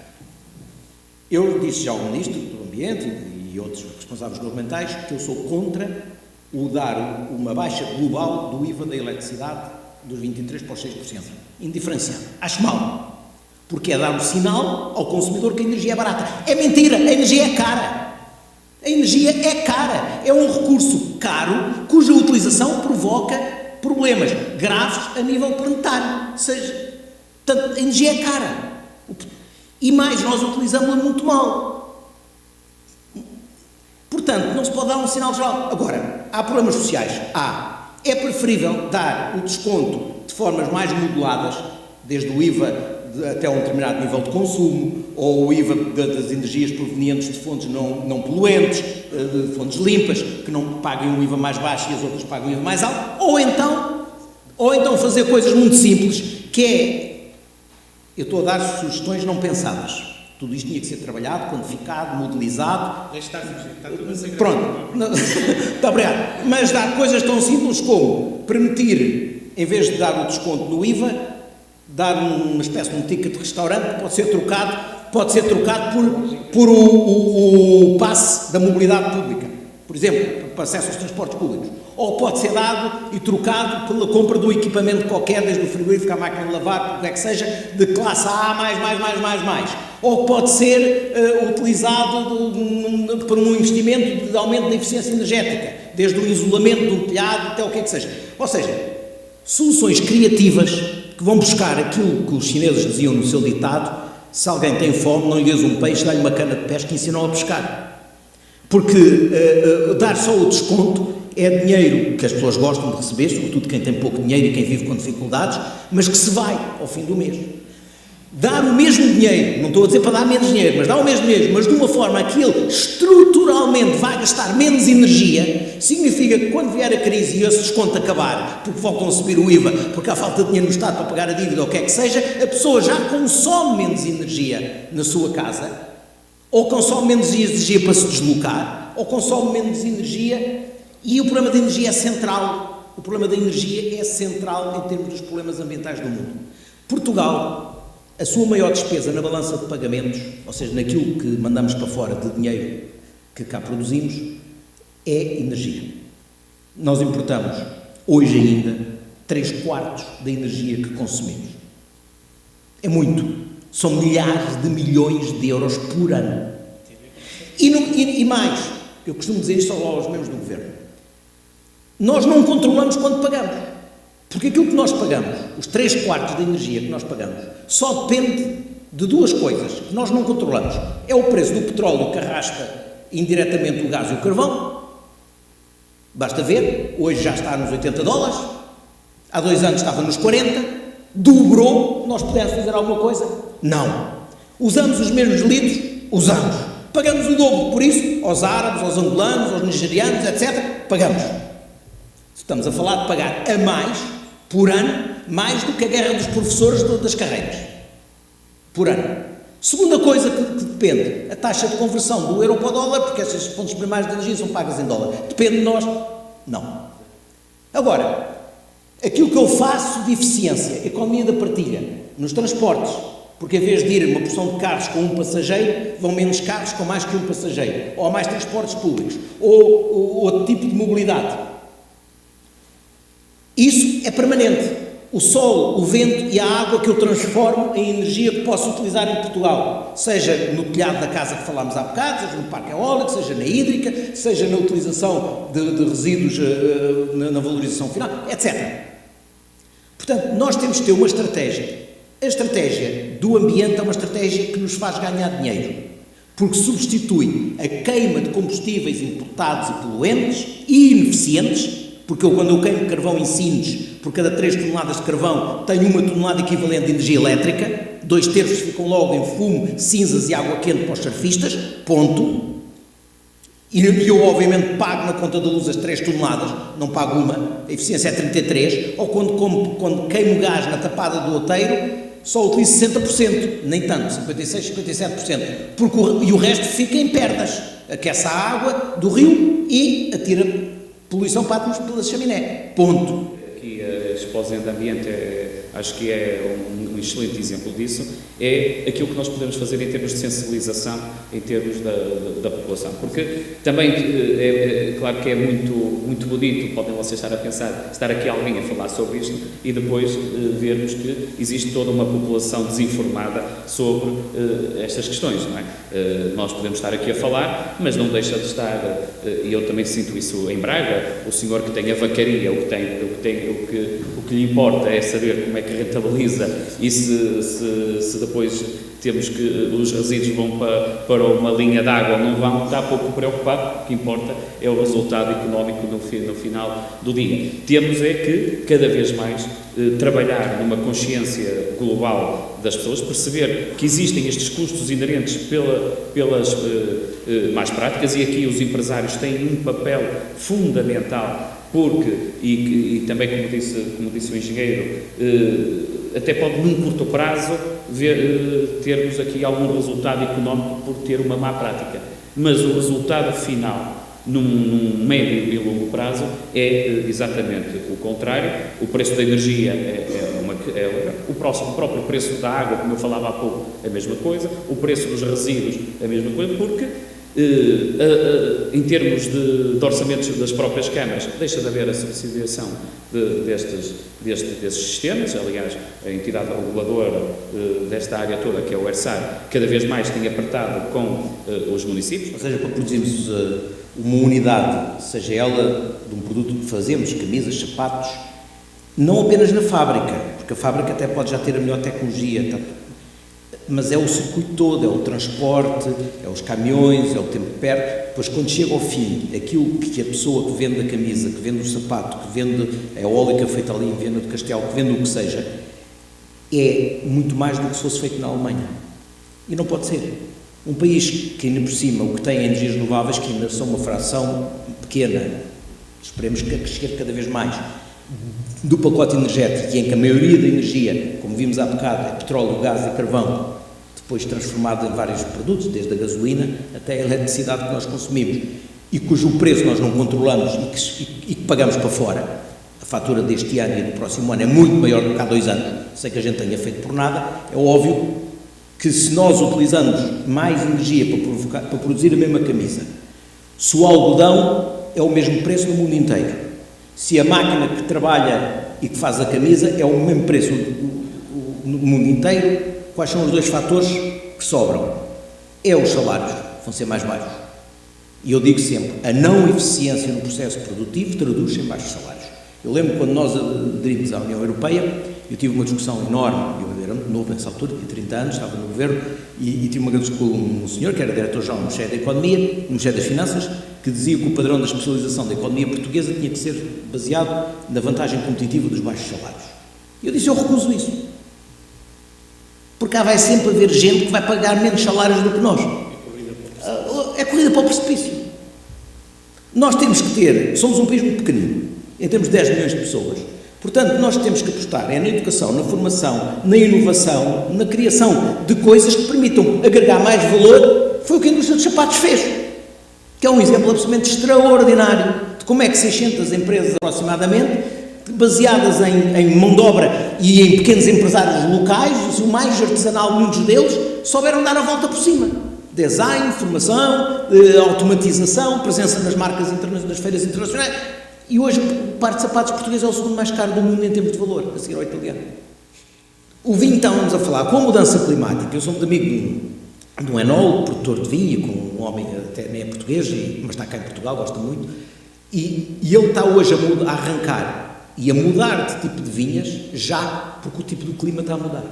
Eu disse já ao Ministro do Ambiente e outros responsáveis governamentais que eu sou contra o dar uma baixa global do IVA da eletricidade dos 23% para os 6%. Indiferenciado. Acho mal. Porque é dar um sinal ao consumidor que a energia é barata. É mentira, a energia é cara. A energia é cara. É um recurso caro cuja utilização provoca problemas graves a nível planetário. Ou seja, portanto, a energia é cara. E mais, nós utilizamos-la muito mal. Portanto, não se pode dar um sinal geral. Agora, há problemas sociais? É preferível dar o desconto de formas mais moduladas, desde o IVA até um determinado nível de consumo, ou o IVA das energias provenientes de fontes não poluentes, de fontes limpas, que não paguem um IVA mais baixo e as outras pagam um IVA mais alto, ou então fazer coisas muito simples, que é, eu estou a dar sugestões não pensadas. Tudo isto tinha que ser trabalhado, quantificado, modelizado. Está tudo a ser pronto, muito obrigado. Mas dar coisas tão simples como permitir, em vez de dar o desconto no IVA, dar uma espécie de um ticket de restaurante que pode ser trocado por o passe da mobilidade pública, por exemplo, para acesso aos transportes públicos. Ou pode ser dado e trocado pela compra de um equipamento qualquer, desde o frigorífico à máquina de lavar, o que é que seja, de classe A, mais. Ou pode ser utilizado para um investimento de aumento da eficiência energética, desde o isolamento de um telhado até o que é que seja. Ou seja, soluções criativas que vão buscar aquilo que os chineses diziam no seu ditado: se alguém tem fome, não lhe dês um peixe, dá-lhe uma cana de pesca e ensinou a pescar. Porque dar só o desconto é dinheiro que as pessoas gostam de receber, sobretudo quem tem pouco dinheiro e quem vive com dificuldades, mas que se vai ao fim do mês. Dar o mesmo dinheiro, não estou a dizer para dar menos dinheiro, mas dar o mesmo dinheiro, mas de uma forma que ele estruturalmente vai gastar menos energia, significa que quando vier a crise e esse desconto acabar, porque voltam a subir o IVA, porque há falta de dinheiro no Estado para pagar a dívida ou o que é que seja, a pessoa já consome menos energia na sua casa, ou consome menos energia para se deslocar, ou consome menos energia, e o problema da energia é central. O problema da energia é central em termos dos problemas ambientais do mundo. Portugal, a sua maior despesa na balança de pagamentos, ou seja, naquilo que mandamos para fora de dinheiro que cá produzimos, é energia. Nós importamos, hoje ainda, 3/4 da energia que consumimos. É muito. São milhares de milhões de euros por ano. E mais, eu costumo dizer isto aos membros do governo, nós não controlamos quando pagamos. Porque aquilo que nós pagamos, os 3/4 da energia que nós pagamos, só depende de duas coisas que nós não controlamos. É o preço do petróleo que arrasta indiretamente o gás e o carvão. Basta ver, hoje já está nos $80, há 2 anos estava nos 40, dobrou, nós pudemos fazer alguma coisa? Não. Usamos os mesmos litros? Usamos. Pagamos o dobro por isso, aos árabes, aos angolanos, aos nigerianos, etc. Pagamos. Estamos a falar de pagar a mais, por ano, mais do que a guerra dos professores das carreiras. Por ano. Segunda coisa que depende, a taxa de conversão do euro para o dólar, porque essas fontes primárias de energia são pagas em dólar. Depende de nós? Não. Agora, aquilo que eu faço de eficiência, economia da partilha, nos transportes, porque em vez de ir uma porção de carros com um passageiro, vão menos carros com mais que um passageiro, ou há mais transportes públicos, ou outro tipo de mobilidade. Isso é permanente. O sol, o vento e a água que eu transformo em energia que posso utilizar em Portugal, seja no telhado da casa que falámos há bocado, seja no parque eólico, seja na hídrica, seja na utilização de resíduos na valorização final, etc. Portanto, nós temos que ter uma estratégia. A estratégia do ambiente é uma estratégia que nos faz ganhar dinheiro. porque substitui a queima de combustíveis importados e poluentes e ineficientes, porque quando eu queimo carvão em Sines, por cada 3 toneladas de carvão, tenho 1 tonelada equivalente de energia elétrica, 2/3 ficam logo em fumo, cinzas e água quente para os surfistas, ponto. E eu, obviamente, pago na conta da luz as 3 toneladas, não pago uma, a eficiência é 33, ou quando queimo gás na tapada do outeiro, só utilizo 60%, nem tanto, 56%, 57%, e o resto fica em perdas, aquece a água do rio e atira poluição para a atmosfera pela chaminé, ponto. Aqui a explosão de ambiente acho que é um excelente exemplo disso, é aquilo que nós podemos fazer em termos de sensibilização, em termos da população, porque também é claro que é muito bonito, podem vocês estar a pensar, estar aqui alguém a falar sobre isto e depois vermos que existe toda uma população desinformada sobre estas questões, não é? Nós podemos estar aqui a falar, mas não deixa de estar, e eu também sinto isso em Braga, o senhor que tem a vacaria, o que lhe importa é saber como é que rentabiliza e se depois temos que os resíduos vão para uma linha de água ou não vão, está pouco preocupado, o que importa é o resultado económico no final do dia. Temos é que, cada vez mais, trabalhar numa consciência global das pessoas, perceber que existem estes custos inerentes pelas más práticas e aqui os empresários têm um papel fundamental porque, e também como disse o engenheiro, até pode num curto prazo termos aqui algum resultado económico por ter uma má prática, mas o resultado final num médio e longo prazo é exatamente o contrário. O preço da energia o próprio preço da água, como eu falava há pouco, é a mesma coisa, o preço dos resíduos é a mesma coisa, porque em termos de orçamentos das próprias câmaras, deixa de haver a subsidiação destes sistemas. Aliás, a entidade reguladora desta área toda, que é o ERSAR, cada vez mais tem apertado com os municípios. Ou seja, para produzirmos uma unidade, seja ela de um produto que fazemos, camisas, sapatos, não apenas na fábrica, porque a fábrica até pode já ter a melhor tecnologia, tá? Mas é o circuito todo, é o transporte, é os caminhões, é o tempo de perto. Depois, quando chega ao fim, aquilo que a pessoa que vende a camisa, que vende o sapato, que vende a eólica feita ali em Viana do Castelo, que vende o que seja, é muito mais do que se fosse feito na Alemanha. E não pode ser. Um país que, ainda por cima, o que tem energias renováveis, que ainda são uma fração pequena, esperemos que chegue cada vez mais, do pacote energético, e em que a maioria da energia, como vimos há bocado, é petróleo, gás e carvão, depois transformado em vários produtos, desde a gasolina até a eletricidade que nós consumimos, e cujo preço nós não controlamos e que pagamos para fora. A fatura deste ano e do próximo ano é muito maior do que há 2 anos, sem que a gente tenha feito por nada. É óbvio que se nós utilizamos mais energia para produzir a mesma camisa, se o algodão é o mesmo preço no mundo inteiro, se a máquina que trabalha e que faz a camisa é o mesmo preço no mundo inteiro, quais são os 2 fatores que sobram? É os salários, vão ser mais baixos. E eu digo sempre, a não eficiência no processo produtivo traduz-se em baixos salários. Eu lembro quando nós aderimos à União Europeia, eu tive uma discussão enorme, eu era muito novo nessa altura, tinha 30 anos, estava no governo, e tive uma discussão com um senhor que era diretor-geral no Ministério da Economia, no Ministério das Finanças, que dizia que o padrão da especialização da economia portuguesa tinha que ser baseado na vantagem competitiva dos baixos salários. E eu disse, eu recuso isso. Porque vai sempre haver gente que vai pagar menos salários do que nós. É corrida para o precipício. Nós temos que ter, somos um país muito pequenino, em termos de 10 milhões de pessoas. Portanto, nós temos que apostar na educação, na formação, na inovação, na criação de coisas que permitam agregar mais valor. Foi o que a indústria dos sapatos fez, que é um exemplo absolutamente extraordinário de como é que 600 empresas aproximadamente, baseadas em mão de obra e em pequenos empresários locais, o mais artesanal, muitos deles, souberam dar a volta por cima. Design, formação, automatização, presença nas marcas nas feiras internacionais. E hoje o par de sapatos português é o segundo mais caro do mundo em termos de valor, a seguir ao italiano. O vinho, estávamos a falar, com a mudança climática, eu sou muito amigo de um enólogo, produtor de vinho, com um homem até nem é português, mas está cá em Portugal, gosta muito, e ele está hoje a arrancar e a mudar de tipo de vinhas, já porque o tipo do clima está a mudar.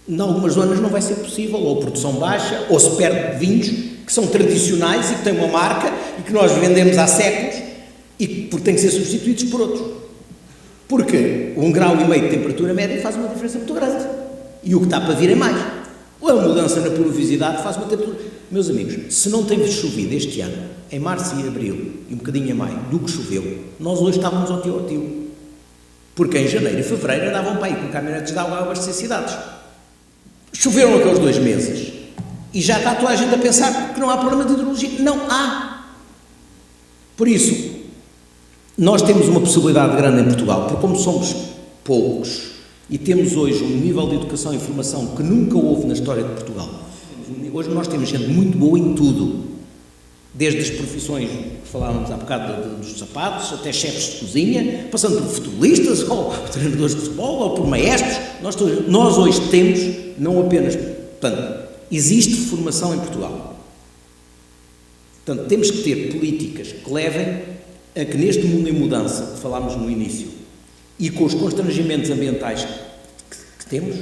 Em algumas zonas não vai ser possível, ou produção baixa, ou se perde vinhos que são tradicionais e que têm uma marca e que nós vendemos há séculos e porque têm que ser substituídos por outros. Porque 1,5 grau de temperatura média faz uma diferença muito grande. E o que está para vir é mais. A mudança na pluviosidade faz uma temperatura... Meus amigos, se não tem chovido este ano, em março e abril, e um bocadinho a maio, do que choveu, nós hoje estávamos ao tio. Porque em janeiro e fevereiro andavam para aí com caminhonetes de água a abastecer cidades. Choveram aqueles 2 meses e já está toda a gente a pensar que não há problema de hidrologia. Não há. Por isso, nós temos uma possibilidade grande em Portugal, porque como somos poucos e temos hoje um nível de educação e informação que nunca houve na história de Portugal. Hoje nós temos gente muito boa em tudo, desde as profissões que falávamos há bocado dos sapatos, até chefes de cozinha, passando por futebolistas, ou treinadores de futebol, ou por maestros. Nós hoje temos, não apenas... Portanto, existe formação em Portugal. Portanto, temos que ter políticas que levem a que neste mundo em mudança, que falámos no início, e com os constrangimentos ambientais que temos,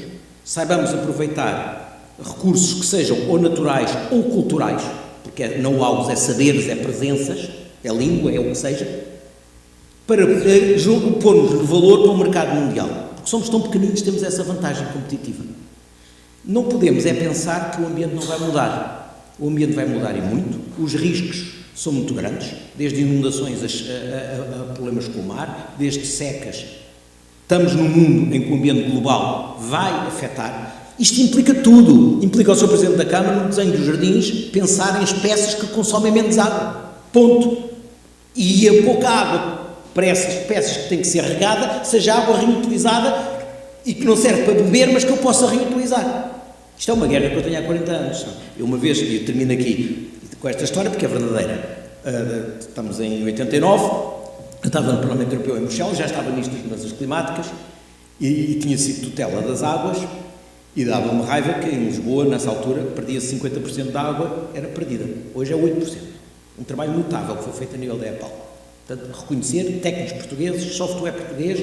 saibamos aproveitar recursos que sejam ou naturais ou culturais, porque know-hows é saberes, é presenças, é língua, é o que seja, para pôr-nos no valor para o mercado mundial. Porque somos tão pequeninos, temos essa vantagem competitiva. Não podemos é pensar que o ambiente não vai mudar. O ambiente vai mudar e muito. Os riscos são muito grandes, desde inundações a problemas com o mar, desde secas. Estamos num mundo em que o ambiente global vai afetar. Isto implica tudo. Implica o Sr. Presidente da Câmara, no desenho dos jardins, pensar em espécies que consomem menos água. Ponto. E a pouca água para essas espécies que tem que ser regada, seja água reutilizada e que não serve para beber, mas que eu possa reutilizar. Isto é uma guerra que eu tenho há 40 anos. Eu uma vez, e eu termino aqui com esta história porque é verdadeira, estamos em 89, eu estava no Parlamento Europeu em Bruxelas, já estava nisto das mudanças climáticas e tinha sido tutela das águas. E dava-me raiva que em Lisboa, nessa altura, perdia-se 50% da água, era perdida. Hoje é 8%. Um trabalho notável que foi feito a nível da EPAL. Portanto, reconhecer técnicos portugueses, software português,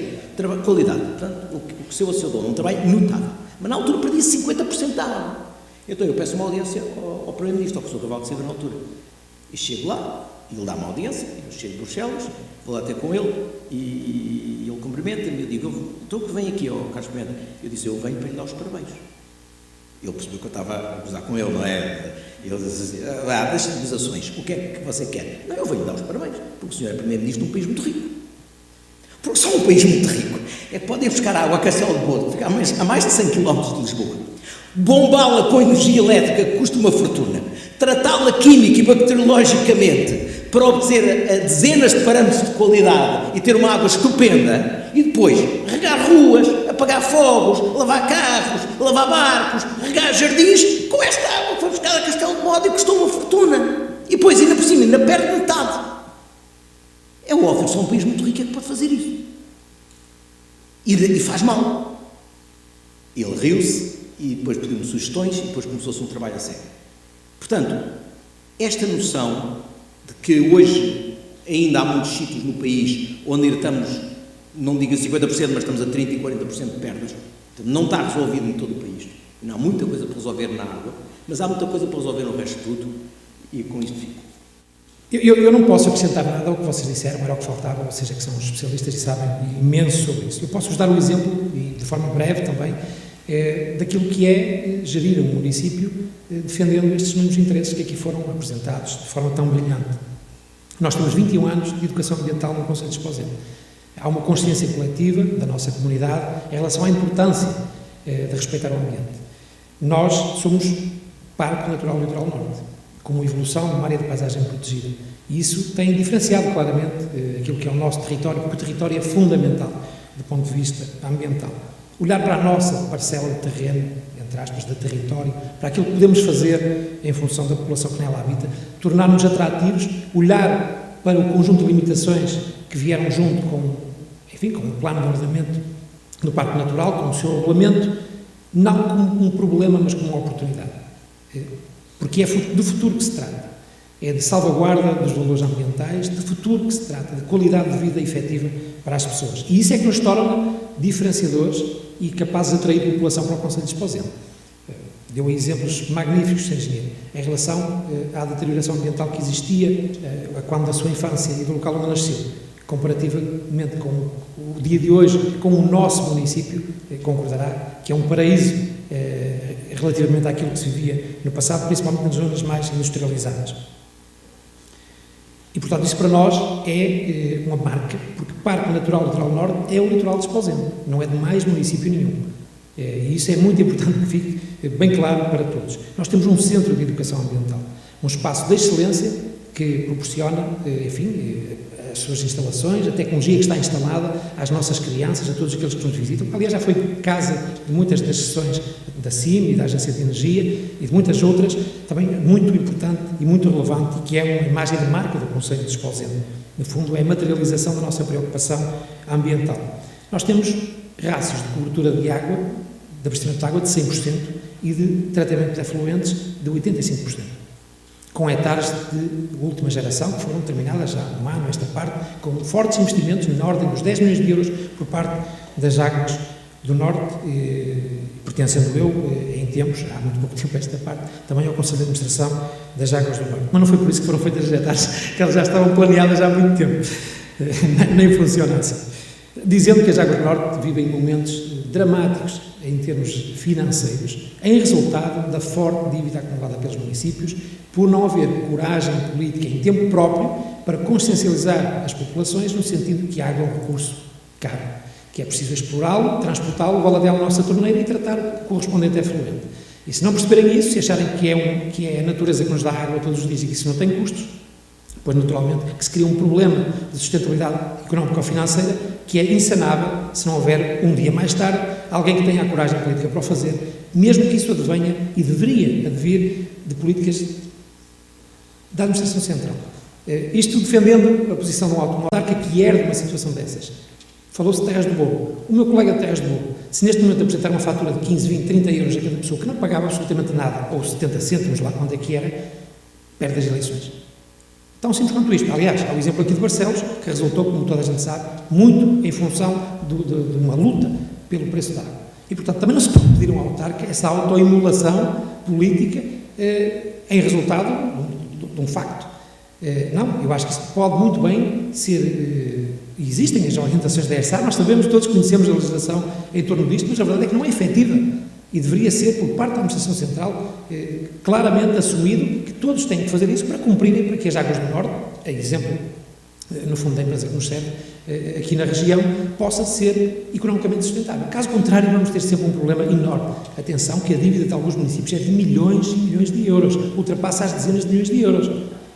qualidade. Portanto, o que seu a seu dono, um trabalho notável. Mas na altura perdia-se 50% da água. Então eu peço uma audiência ao Primeiro-Ministro, ao professor Cavaco Silva na altura. E chego lá, e ele dá-me audiência, eu chego de Bruxelas, vou lá ter com ele, e ele cumprimenta-me, eu digo, então que vem aqui, Carlos Pimenta? Eu disse, eu venho para lhe dar os parabéns. Ele percebeu que eu estava a gozar com ele, não é? Ele disse assim, deixa-me das ações, o que é que você quer? Não, eu venho lhe dar os parabéns, porque o senhor é Primeiro-Ministro de um país muito rico. Porque só um país muito rico é que pode ir buscar água a Castelo de Bode, que fica a mais de 100 km de Lisboa, bombá-la com energia elétrica que custa uma fortuna, tratá-la química e bacteriologicamente para obter a dezenas de parâmetros de qualidade e ter uma água estupenda, e depois regar ruas, apagar fogos, lavar carros, lavar barcos, regar jardins com esta água que foi buscada a Castelo de Bode e custou uma fortuna. E depois, ainda por cima, ainda perde metade. É óbvio, só um país muito rico é que pode fazer isso. E faz mal. Ele riu-se e depois pediu-me sugestões e depois começou-se um trabalho a sério. Portanto, esta noção de que hoje ainda há muitos sítios no país onde estamos, não digo a 50%, mas estamos a 30% e 40% de perdas, não está resolvido em todo o país. Não há muita coisa para resolver na água, mas há muita coisa para resolver no resto de tudo, e com isto fico. Eu não posso acrescentar nada ao que vocês disseram, era o que faltava, vocês é que são os especialistas e sabem imenso sobre isso. Eu posso-vos dar um exemplo, e de forma breve também, daquilo que é gerir um município defendendo estes mesmos interesses que aqui foram apresentados de forma tão brilhante. Nós temos 21 anos de educação ambiental no Concelho de Esposende. Há uma consciência coletiva da nossa comunidade em relação à importância de respeitar o ambiente. Nós somos Parque Natural do Litoral Norte, como evolução de uma área de paisagem protegida. E isso tem diferenciado claramente aquilo que é o nosso território, porque o território é fundamental do ponto de vista ambiental. Olhar para a nossa parcela de terreno, entre aspas, de território, para aquilo que podemos fazer em função da população que nela habita, tornar-nos atrativos, olhar para o conjunto de limitações que vieram junto com o plano de ordenamento do Parque Natural, com o seu regulamento, não como um problema, mas como uma oportunidade. Porque é do futuro que se trata. É de salvaguarda dos valores ambientais, de futuro que se trata, de qualidade de vida efetiva para as pessoas. E isso é que nos torna diferenciadores e capazes de atrair a população para o Concelho de Esposende. deu exemplos magníficos, Sr. Engenheiro, em relação à deterioração ambiental que existia quando da sua infância e do local onde nasceu, comparativamente com o dia de hoje, com o nosso município, concordará que é um paraíso relativamente àquilo que se vivia no passado, principalmente nas zonas mais industrializadas. E, portanto, isso para nós é uma marca, porque o Parque Natural do Litoral Norte é o litoral de Esposende, não é de mais município nenhum. E isso é muito importante que fique bem claro para todos. Nós temos um centro de educação ambiental, um espaço de excelência que proporciona, enfim, as suas instalações, a tecnologia que está instalada às nossas crianças, a todos aqueles que nos visitam. Aliás, já foi casa de muitas das sessões da CIM e da Agência de Energia e de muitas outras, também muito importante e muito relevante, e que é uma imagem de marca do Concelho de Esposende. No fundo, é a materialização da nossa preocupação ambiental. Nós temos rácios de cobertura de água, de abastecimento de água de 100% e de tratamento de efluentes de 85%. Com hectares de última geração, que foram terminadas já há um ano, esta parte, com fortes investimentos na ordem dos 10 milhões de euros por parte das Águas do Norte, pertencendo eu, em tempos, há muito pouco tempo esta parte, também ao Conselho de Administração das Águas do Norte. Mas não foi por isso que foram feitas as hectares, que elas já estavam planeadas há muito tempo, nem funciona assim. Dizendo que as Águas do Norte vivem momentos dramáticos em termos financeiros, em resultado da forte dívida acumulada pelos municípios, por não haver coragem política em tempo próprio para consciencializar as populações no sentido de que a água é um recurso caro, que é preciso explorá-lo, transportá-lo, valadeá-lo na nossa torneira e tratar o correspondente efluente. E se não perceberem isso, se acharem que é a natureza que nos dá água todos os dias e que isso não tem custos, pois naturalmente que se cria um problema de sustentabilidade económica ou financeira que é insanável se não houver um dia mais tarde alguém que tenha a coragem política para o fazer, mesmo que isso advenha e deveria advir de políticas da Administração Central. Isto defendendo a posição de um autarca que herde uma situação dessas. Falou-se de terras de bolo. O meu colega de terras de bolo, se neste momento apresentar uma fatura de 15, 20, 30 euros a cada pessoa que não pagava absolutamente nada, ou 70 cêntimos, lá quando é que era, perde as eleições. Tão simples quanto isto. Aliás, há o exemplo aqui de Barcelos, que resultou, como toda a gente sabe, muito em função de uma luta pelo preço da água. E, portanto, também não se pode pedir a um autarca essa autoimolação política em resultado de um facto. Não, eu acho que isso pode muito bem ser... existem as orientações da ERSA, nós sabemos, todos conhecemos a legislação em torno disto, mas a verdade é que não é efetiva. E deveria ser, por parte da Administração Central, claramente assumido que todos têm que fazer isso para cumprirem, para que as Águas do Norte, a exemplo, no fundo, da empresa que nos serve aqui na região, possa ser economicamente sustentável. Caso contrário, vamos ter sempre um problema enorme. Atenção que a dívida de alguns municípios é de milhões e milhões de euros, ultrapassa as dezenas de milhões de euros.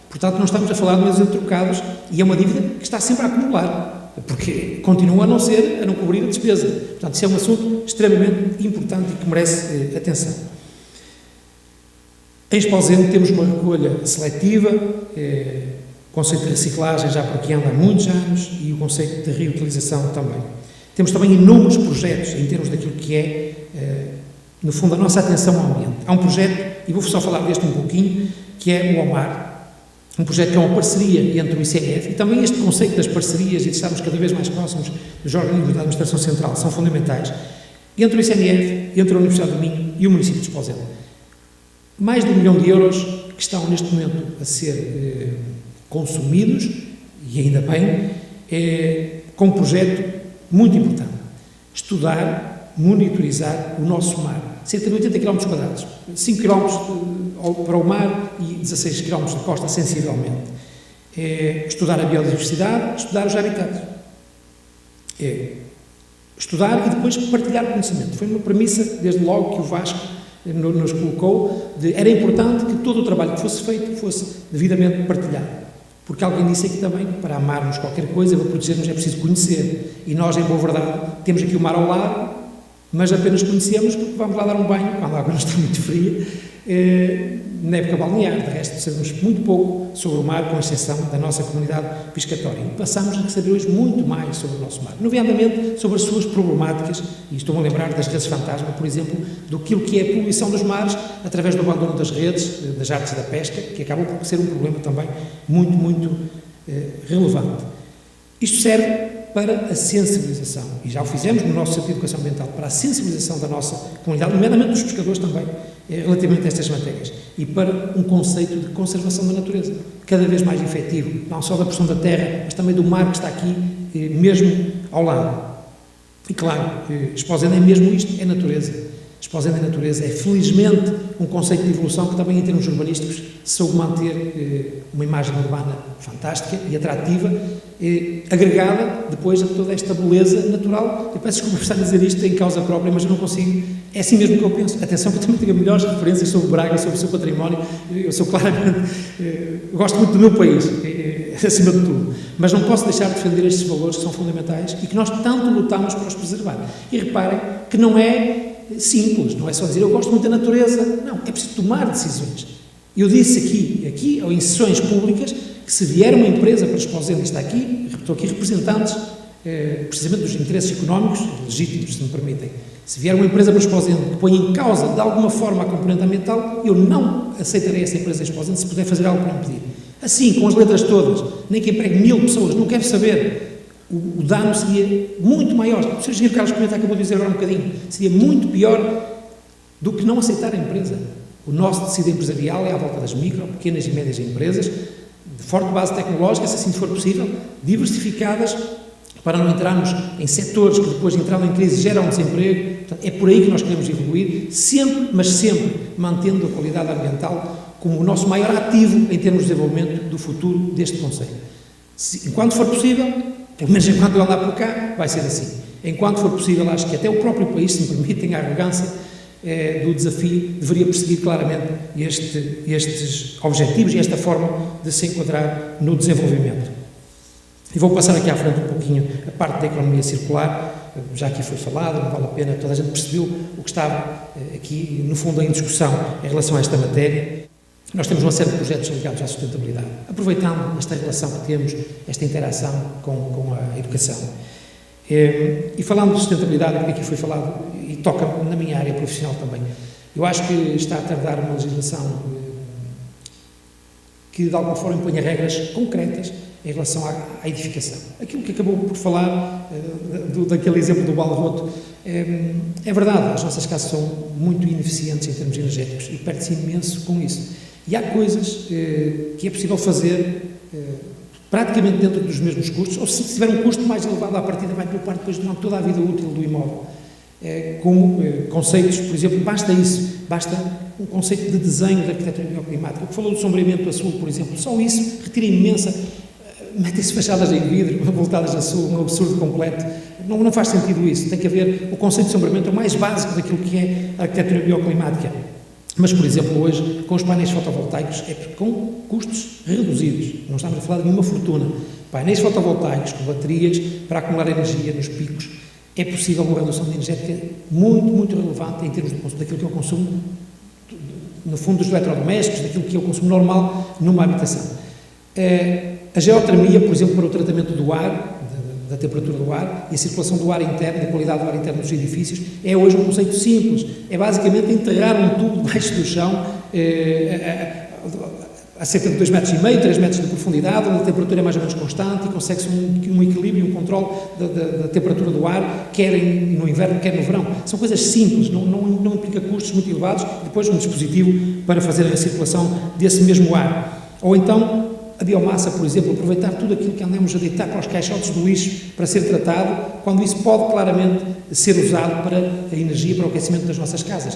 Portanto, não estamos a falar de meses trocados e é uma dívida que está sempre a acumular, porque continua a não cobrir a despesa. Portanto, isso é um assunto extremamente importante e que merece atenção. Em Esposende temos uma recolha seletiva, o conceito de reciclagem já por aqui anda há muitos anos e o conceito de reutilização também. Temos também inúmeros projetos em termos daquilo que é, no fundo, a nossa atenção ao ambiente. Há um projeto, e vou só falar deste um pouquinho, que é o OMAR, um projeto que é uma parceria entre o ICNF e também este conceito das parcerias e de estarmos cada vez mais próximos dos organismos da Administração Central são fundamentais, entre o ICNF, entre a Universidade do Minho e o município de Esposende. Mais de 1 milhão de euros que estão neste momento a ser consumidos, e ainda bem, com um projeto muito importante. Estudar, monitorizar o nosso mar. Cerca de 80 km quadrados, 5 km para o mar e 16 km de costa, sensivelmente. Estudar a biodiversidade, estudar os habitats. Estudar e depois partilhar conhecimento. Foi uma premissa, desde logo, que o Vasco nos colocou, era importante que todo o trabalho que fosse feito fosse devidamente partilhado. Porque alguém disse aqui também que para amarmos qualquer coisa, para protegermos, é preciso conhecer. E nós, em boa verdade, temos aqui o mar ao lado, mas apenas conhecemos porque vamos lá dar um banho, quando a água não está muito fria, na época balnear. De resto, sabemos muito pouco sobre o mar, com exceção da nossa comunidade piscatória. E passamos a saber hoje muito mais sobre o nosso mar, nomeadamente sobre as suas problemáticas, e estou-me a lembrar das redes fantasma, por exemplo, do que é a poluição dos mares através do abandono das redes, das artes da pesca, que acabam por ser um problema também muito relevante. Isto serve para a sensibilização, e já o fizemos no nosso Centro de Educação Ambiental, para a sensibilização da nossa comunidade, nomeadamente dos pescadores também, relativamente a estas matérias, e para um conceito de conservação da natureza, cada vez mais efetivo, não só da porção da terra, mas também do mar que está aqui, mesmo ao lado. E claro, Esposende é mesmo isto, é natureza. Esposende é natureza, é felizmente um conceito de evolução que também em termos urbanísticos soube manter uma imagem urbana fantástica e atrativa, agregada depois a toda esta beleza natural. Eu peço desculpa por estar a dizer isto em causa própria, mas eu não consigo, é assim mesmo que eu penso. Atenção que eu também tenho melhores referências sobre Braga, sobre o seu património, eu sou claramente, eu gosto muito do meu país, acima de tudo, mas não posso deixar de defender estes valores que são fundamentais e que nós tanto lutamos para os preservar. E reparem que não é simples, não é só dizer eu gosto muito da natureza, não, é preciso tomar decisões. Eu disse aqui ou em sessões públicas, que se vier uma empresa para Esposende, está aqui, estou aqui representantes precisamente dos interesses económicos, legítimos, se me permitem, se vier uma empresa para Esposende que põe em causa de alguma forma a componente ambiental, eu não aceitarei essa empresa em Esposende se puder fazer algo para impedir. Assim, com as letras todas, nem que empregue 1000 pessoas, não quero saber. O dano seria muito maior. O Sr. Engenheiro Carlos Pimenta acabou de dizer agora um bocadinho. Seria muito pior do que não aceitar a empresa. O nosso tecido empresarial é à volta das micro, pequenas e médias empresas, de forte base tecnológica, se assim for possível, diversificadas, para não entrarmos em setores que depois, entrando em crise, geram desemprego. Portanto, é por aí que nós queremos evoluir, sempre, mas sempre, mantendo a qualidade ambiental como o nosso maior ativo em termos de desenvolvimento do futuro deste concelho. Enquanto for possível, pelo menos enquanto eu andar por cá, vai ser assim. Enquanto for possível, acho que até o próprio país, se me permitem a arrogância do desafio, deveria perseguir claramente estes objetivos e esta forma de se enquadrar no desenvolvimento. E vou passar aqui à frente um pouquinho a parte da economia circular, já aqui foi falado, não vale a pena, toda a gente percebeu o que estava aqui, no fundo, em discussão em relação a esta matéria. Nós temos uma série de projetos ligados à sustentabilidade, aproveitando esta relação que temos, esta interação com a educação. E falando de sustentabilidade, porque aqui foi falado, e toca na minha área profissional também, eu acho que está a tardar uma legislação que de alguma forma imponha regras concretas em relação à edificação. Aquilo que acabou por falar, daquele exemplo do balroto, é verdade, as nossas casas são muito ineficientes em termos energéticos e perde-se imenso com isso. E há coisas que é possível fazer praticamente dentro dos mesmos custos, ou se tiver um custo mais elevado à partida, vai poupar depois durante toda a vida útil do imóvel. Como conceitos, por exemplo, basta isso, basta um conceito de desenho da arquitetura bioclimática. O que falou do sombreamento azul, por exemplo, só isso retira imensa, metem-se fachadas em vidro, voltadas a sul, um absurdo completo. Não faz sentido isso, tem que haver, o conceito de sombreamento é o mais básico daquilo que é a arquitetura bioclimática. Mas, por exemplo, hoje, com os painéis fotovoltaicos, é com custos reduzidos, não estamos a falar de nenhuma fortuna. Painéis fotovoltaicos com baterias para acumular energia nos picos, é possível uma redução de energética muito, muito relevante em termos daquilo que é o consumo, no fundo, dos eletrodomésticos, daquilo que é o consumo normal numa habitação. A geotermia, por exemplo, para o tratamento do ar, da temperatura do ar e a circulação do ar interno, da qualidade do ar interno dos edifícios, é hoje um conceito simples. É basicamente enterrar um tubo debaixo do chão a cerca de 2,5 metros, 3 metros de profundidade, onde a temperatura é mais ou menos constante e consegue-se um equilíbrio, um controle da temperatura do ar, quer no inverno, quer no verão. São coisas simples, não implica custos muito elevados. Depois um dispositivo para fazer a recirculação desse mesmo ar. Ou então a biomassa, por exemplo, aproveitar tudo aquilo que andamos a deitar para os caixotes do lixo para ser tratado, quando isso pode claramente ser usado para a energia, para o aquecimento das nossas casas.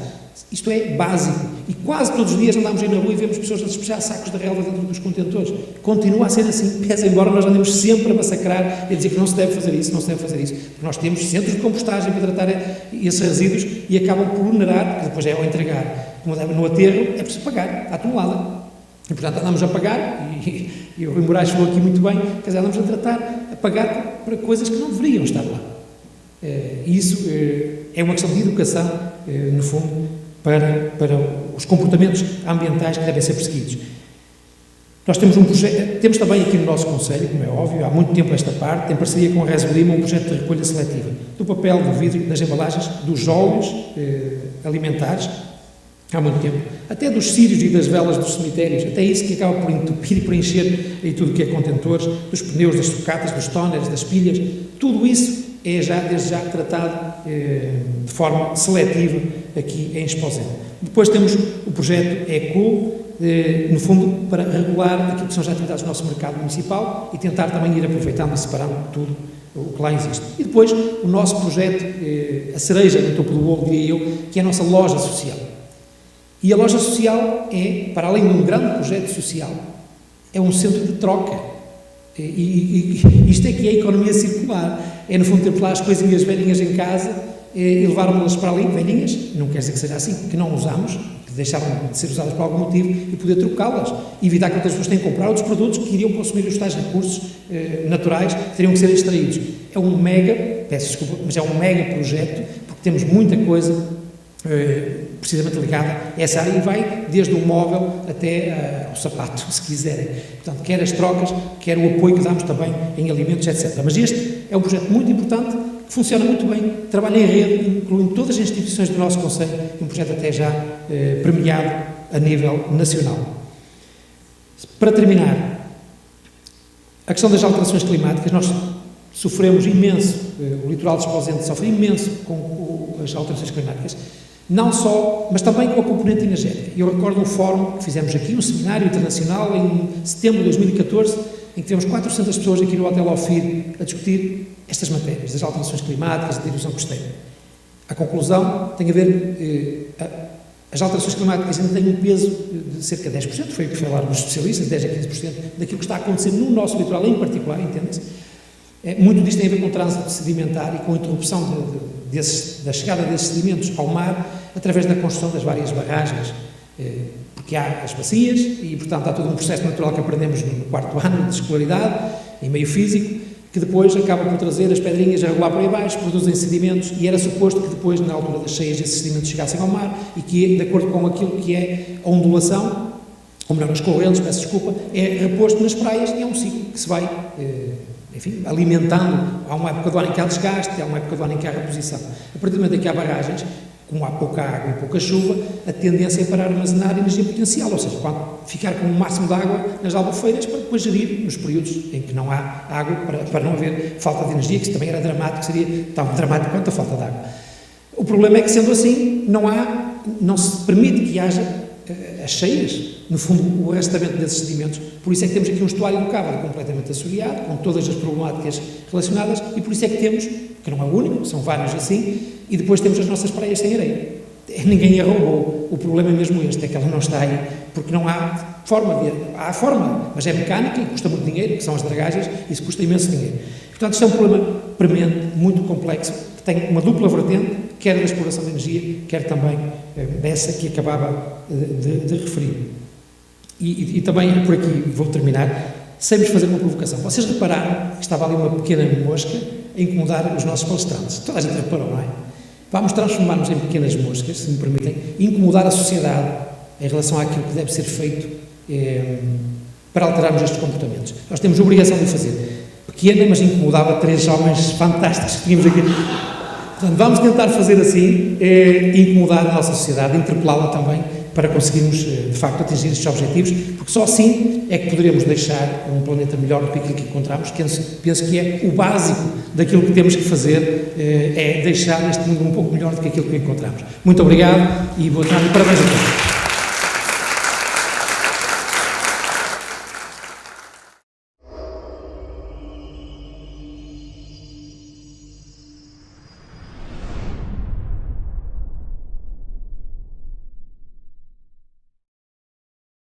Isto é básico. E quase todos os dias andamos aí na rua e vemos pessoas a despejar sacos de relva dentro dos contentores. Continua a ser assim, pese embora nós andemos sempre a massacrar e a dizer que não se deve fazer isso, não se deve fazer isso. Porque nós temos centros de compostagem para tratar esses resíduos e acabam por onerar, porque depois é ao entregar. Como no aterro, é preciso pagar a tonelada. E, portanto, andamos a pagar, e o Rui Moraes falou aqui muito bem, quer dizer, andamos a pagar para coisas que não deveriam estar lá. E isso é uma questão de educação, no fundo, para os comportamentos ambientais que devem ser perseguidos. Nós temos um projeto, temos também aqui no nosso concelho, como é óbvio, há muito tempo esta parte, em parceria com a Reso Lima, um projeto de recolha seletiva do papel, do vidro, das embalagens, dos óleos alimentares, há muito tempo, até dos círios e das velas dos cemitérios, até isso que acaba por entupir e preencher aí tudo o que é contentores, dos pneus, das sucatas, dos tóneres, das pilhas, tudo isso é já, desde já, tratado de forma seletiva aqui em Esposende. Depois temos o projeto ECO, no fundo, para regular aquilo que são as atividades do nosso mercado municipal e tentar também ir aproveitando e separando tudo o que lá existe. E depois, o nosso projeto, a cereja no topo do bolo, diria eu, que é a nossa loja social. E a loja social é, para além de um grande projeto social, é um centro de troca. E isto é que é a economia circular. É, no fundo, ter lá as coisinhas velhinhas em casa e levarmos-las para ali, velhinhas, não quer dizer que seja assim, que não usamos, que deixaram de ser usadas por algum motivo, e poder trocá-las. E evitar que outras pessoas tenham que comprar outros produtos que iriam consumir os tais recursos naturais que teriam que ser extraídos. É um mega, peço desculpa, mas é um mega projeto, porque temos muita coisa precisamente ligada a essa área e vai desde o móvel até ao sapato, se quiserem. Portanto, quer as trocas, quer o apoio que damos também em alimentos, etc. Mas este é um projeto muito importante, que funciona muito bem, trabalha em rede, incluindo todas as instituições do nosso Conselho, um projeto até já premiado a nível nacional. Para terminar, a questão das alterações climáticas, nós sofremos imenso, o litoral de Esposende sofre imenso com as alterações climáticas, não só, mas também com a componente energética. Eu recordo um fórum que fizemos aqui, um seminário internacional em setembro de 2014, em que tivemos 400 pessoas aqui no Hotel Ofir a discutir estas matérias, das alterações climáticas, da erosão costeira. A conclusão tem a ver, as alterações climáticas ainda têm um peso de cerca de 10%, foi o que falaram os especialistas, 10 a 15% daquilo que está a acontecer no nosso litoral em particular, entende-se? Muito disto tem a ver com o trânsito sedimentar e com a interrupção da chegada desses sedimentos ao mar através da construção das várias barragens, porque há as bacias e, portanto, há todo um processo natural que aprendemos no 4º ano de escolaridade, em meio físico, que depois acaba por trazer as pedrinhas a rolar para aí baixo, produzem sedimentos e era suposto que depois, na altura das cheias, esses sedimentos chegassem ao mar e que, de acordo com aquilo que é a ondulação, ou melhor, as correntes, peço desculpa, é reposto nas praias e é um ciclo que se vai enfim, alimentando. Há uma época do ano em que há desgaste, há uma época do ano em que há reposição. A partir do momento em que há barragens, como há pouca água e pouca chuva, a tendência é para armazenar energia potencial, ou seja, ficar com o máximo de água nas albufeiras para depois gerir nos períodos em que não há água, para não haver falta de energia, que isso também era dramático, seria tão dramático quanto a falta de água. O problema é que, sendo assim, não se permite que haja as cheias, no fundo, o arrastamento desses sedimentos. Por isso é que temos aqui um estuário do Cávado completamente assoreado, com todas as problemáticas relacionadas, e por isso é que temos, que não é o único, são vários assim, e depois temos as nossas praias sem areia. Ninguém a roubou. O problema é mesmo este, é que ela não está aí, porque não há forma há forma, mas é mecânica e custa muito dinheiro, que são as dragagens, e isso custa imenso dinheiro. Portanto, isto é um problema premente, muito complexo, que tem uma dupla vertente, quer da exploração de energia, quer também dessa que acabava de referir. E também, por aqui, vou terminar, sem-vos fazer uma provocação. Vocês repararam que estava ali uma pequena mosca a incomodar os nossos palestrantes. Toda a gente reparou, não é? Vamos transformar-nos em pequenas moscas, se me permitem, e incomodar a sociedade em relação àquilo que deve ser feito para alterarmos estes comportamentos. Nós temos a obrigação de o fazer. Pequena, mas incomodava 3 homens fantásticos que tínhamos aqui. Portanto, vamos tentar fazer assim, incomodar a nossa sociedade, interpelá-la também, para conseguirmos, de facto, atingir estes objetivos, porque só assim é que poderemos deixar um planeta melhor do que aquilo que encontramos, que penso que é o básico daquilo que temos que fazer, é deixar este mundo um pouco melhor do que aquilo que encontramos. Muito obrigado e boa tarde e parabéns a todos.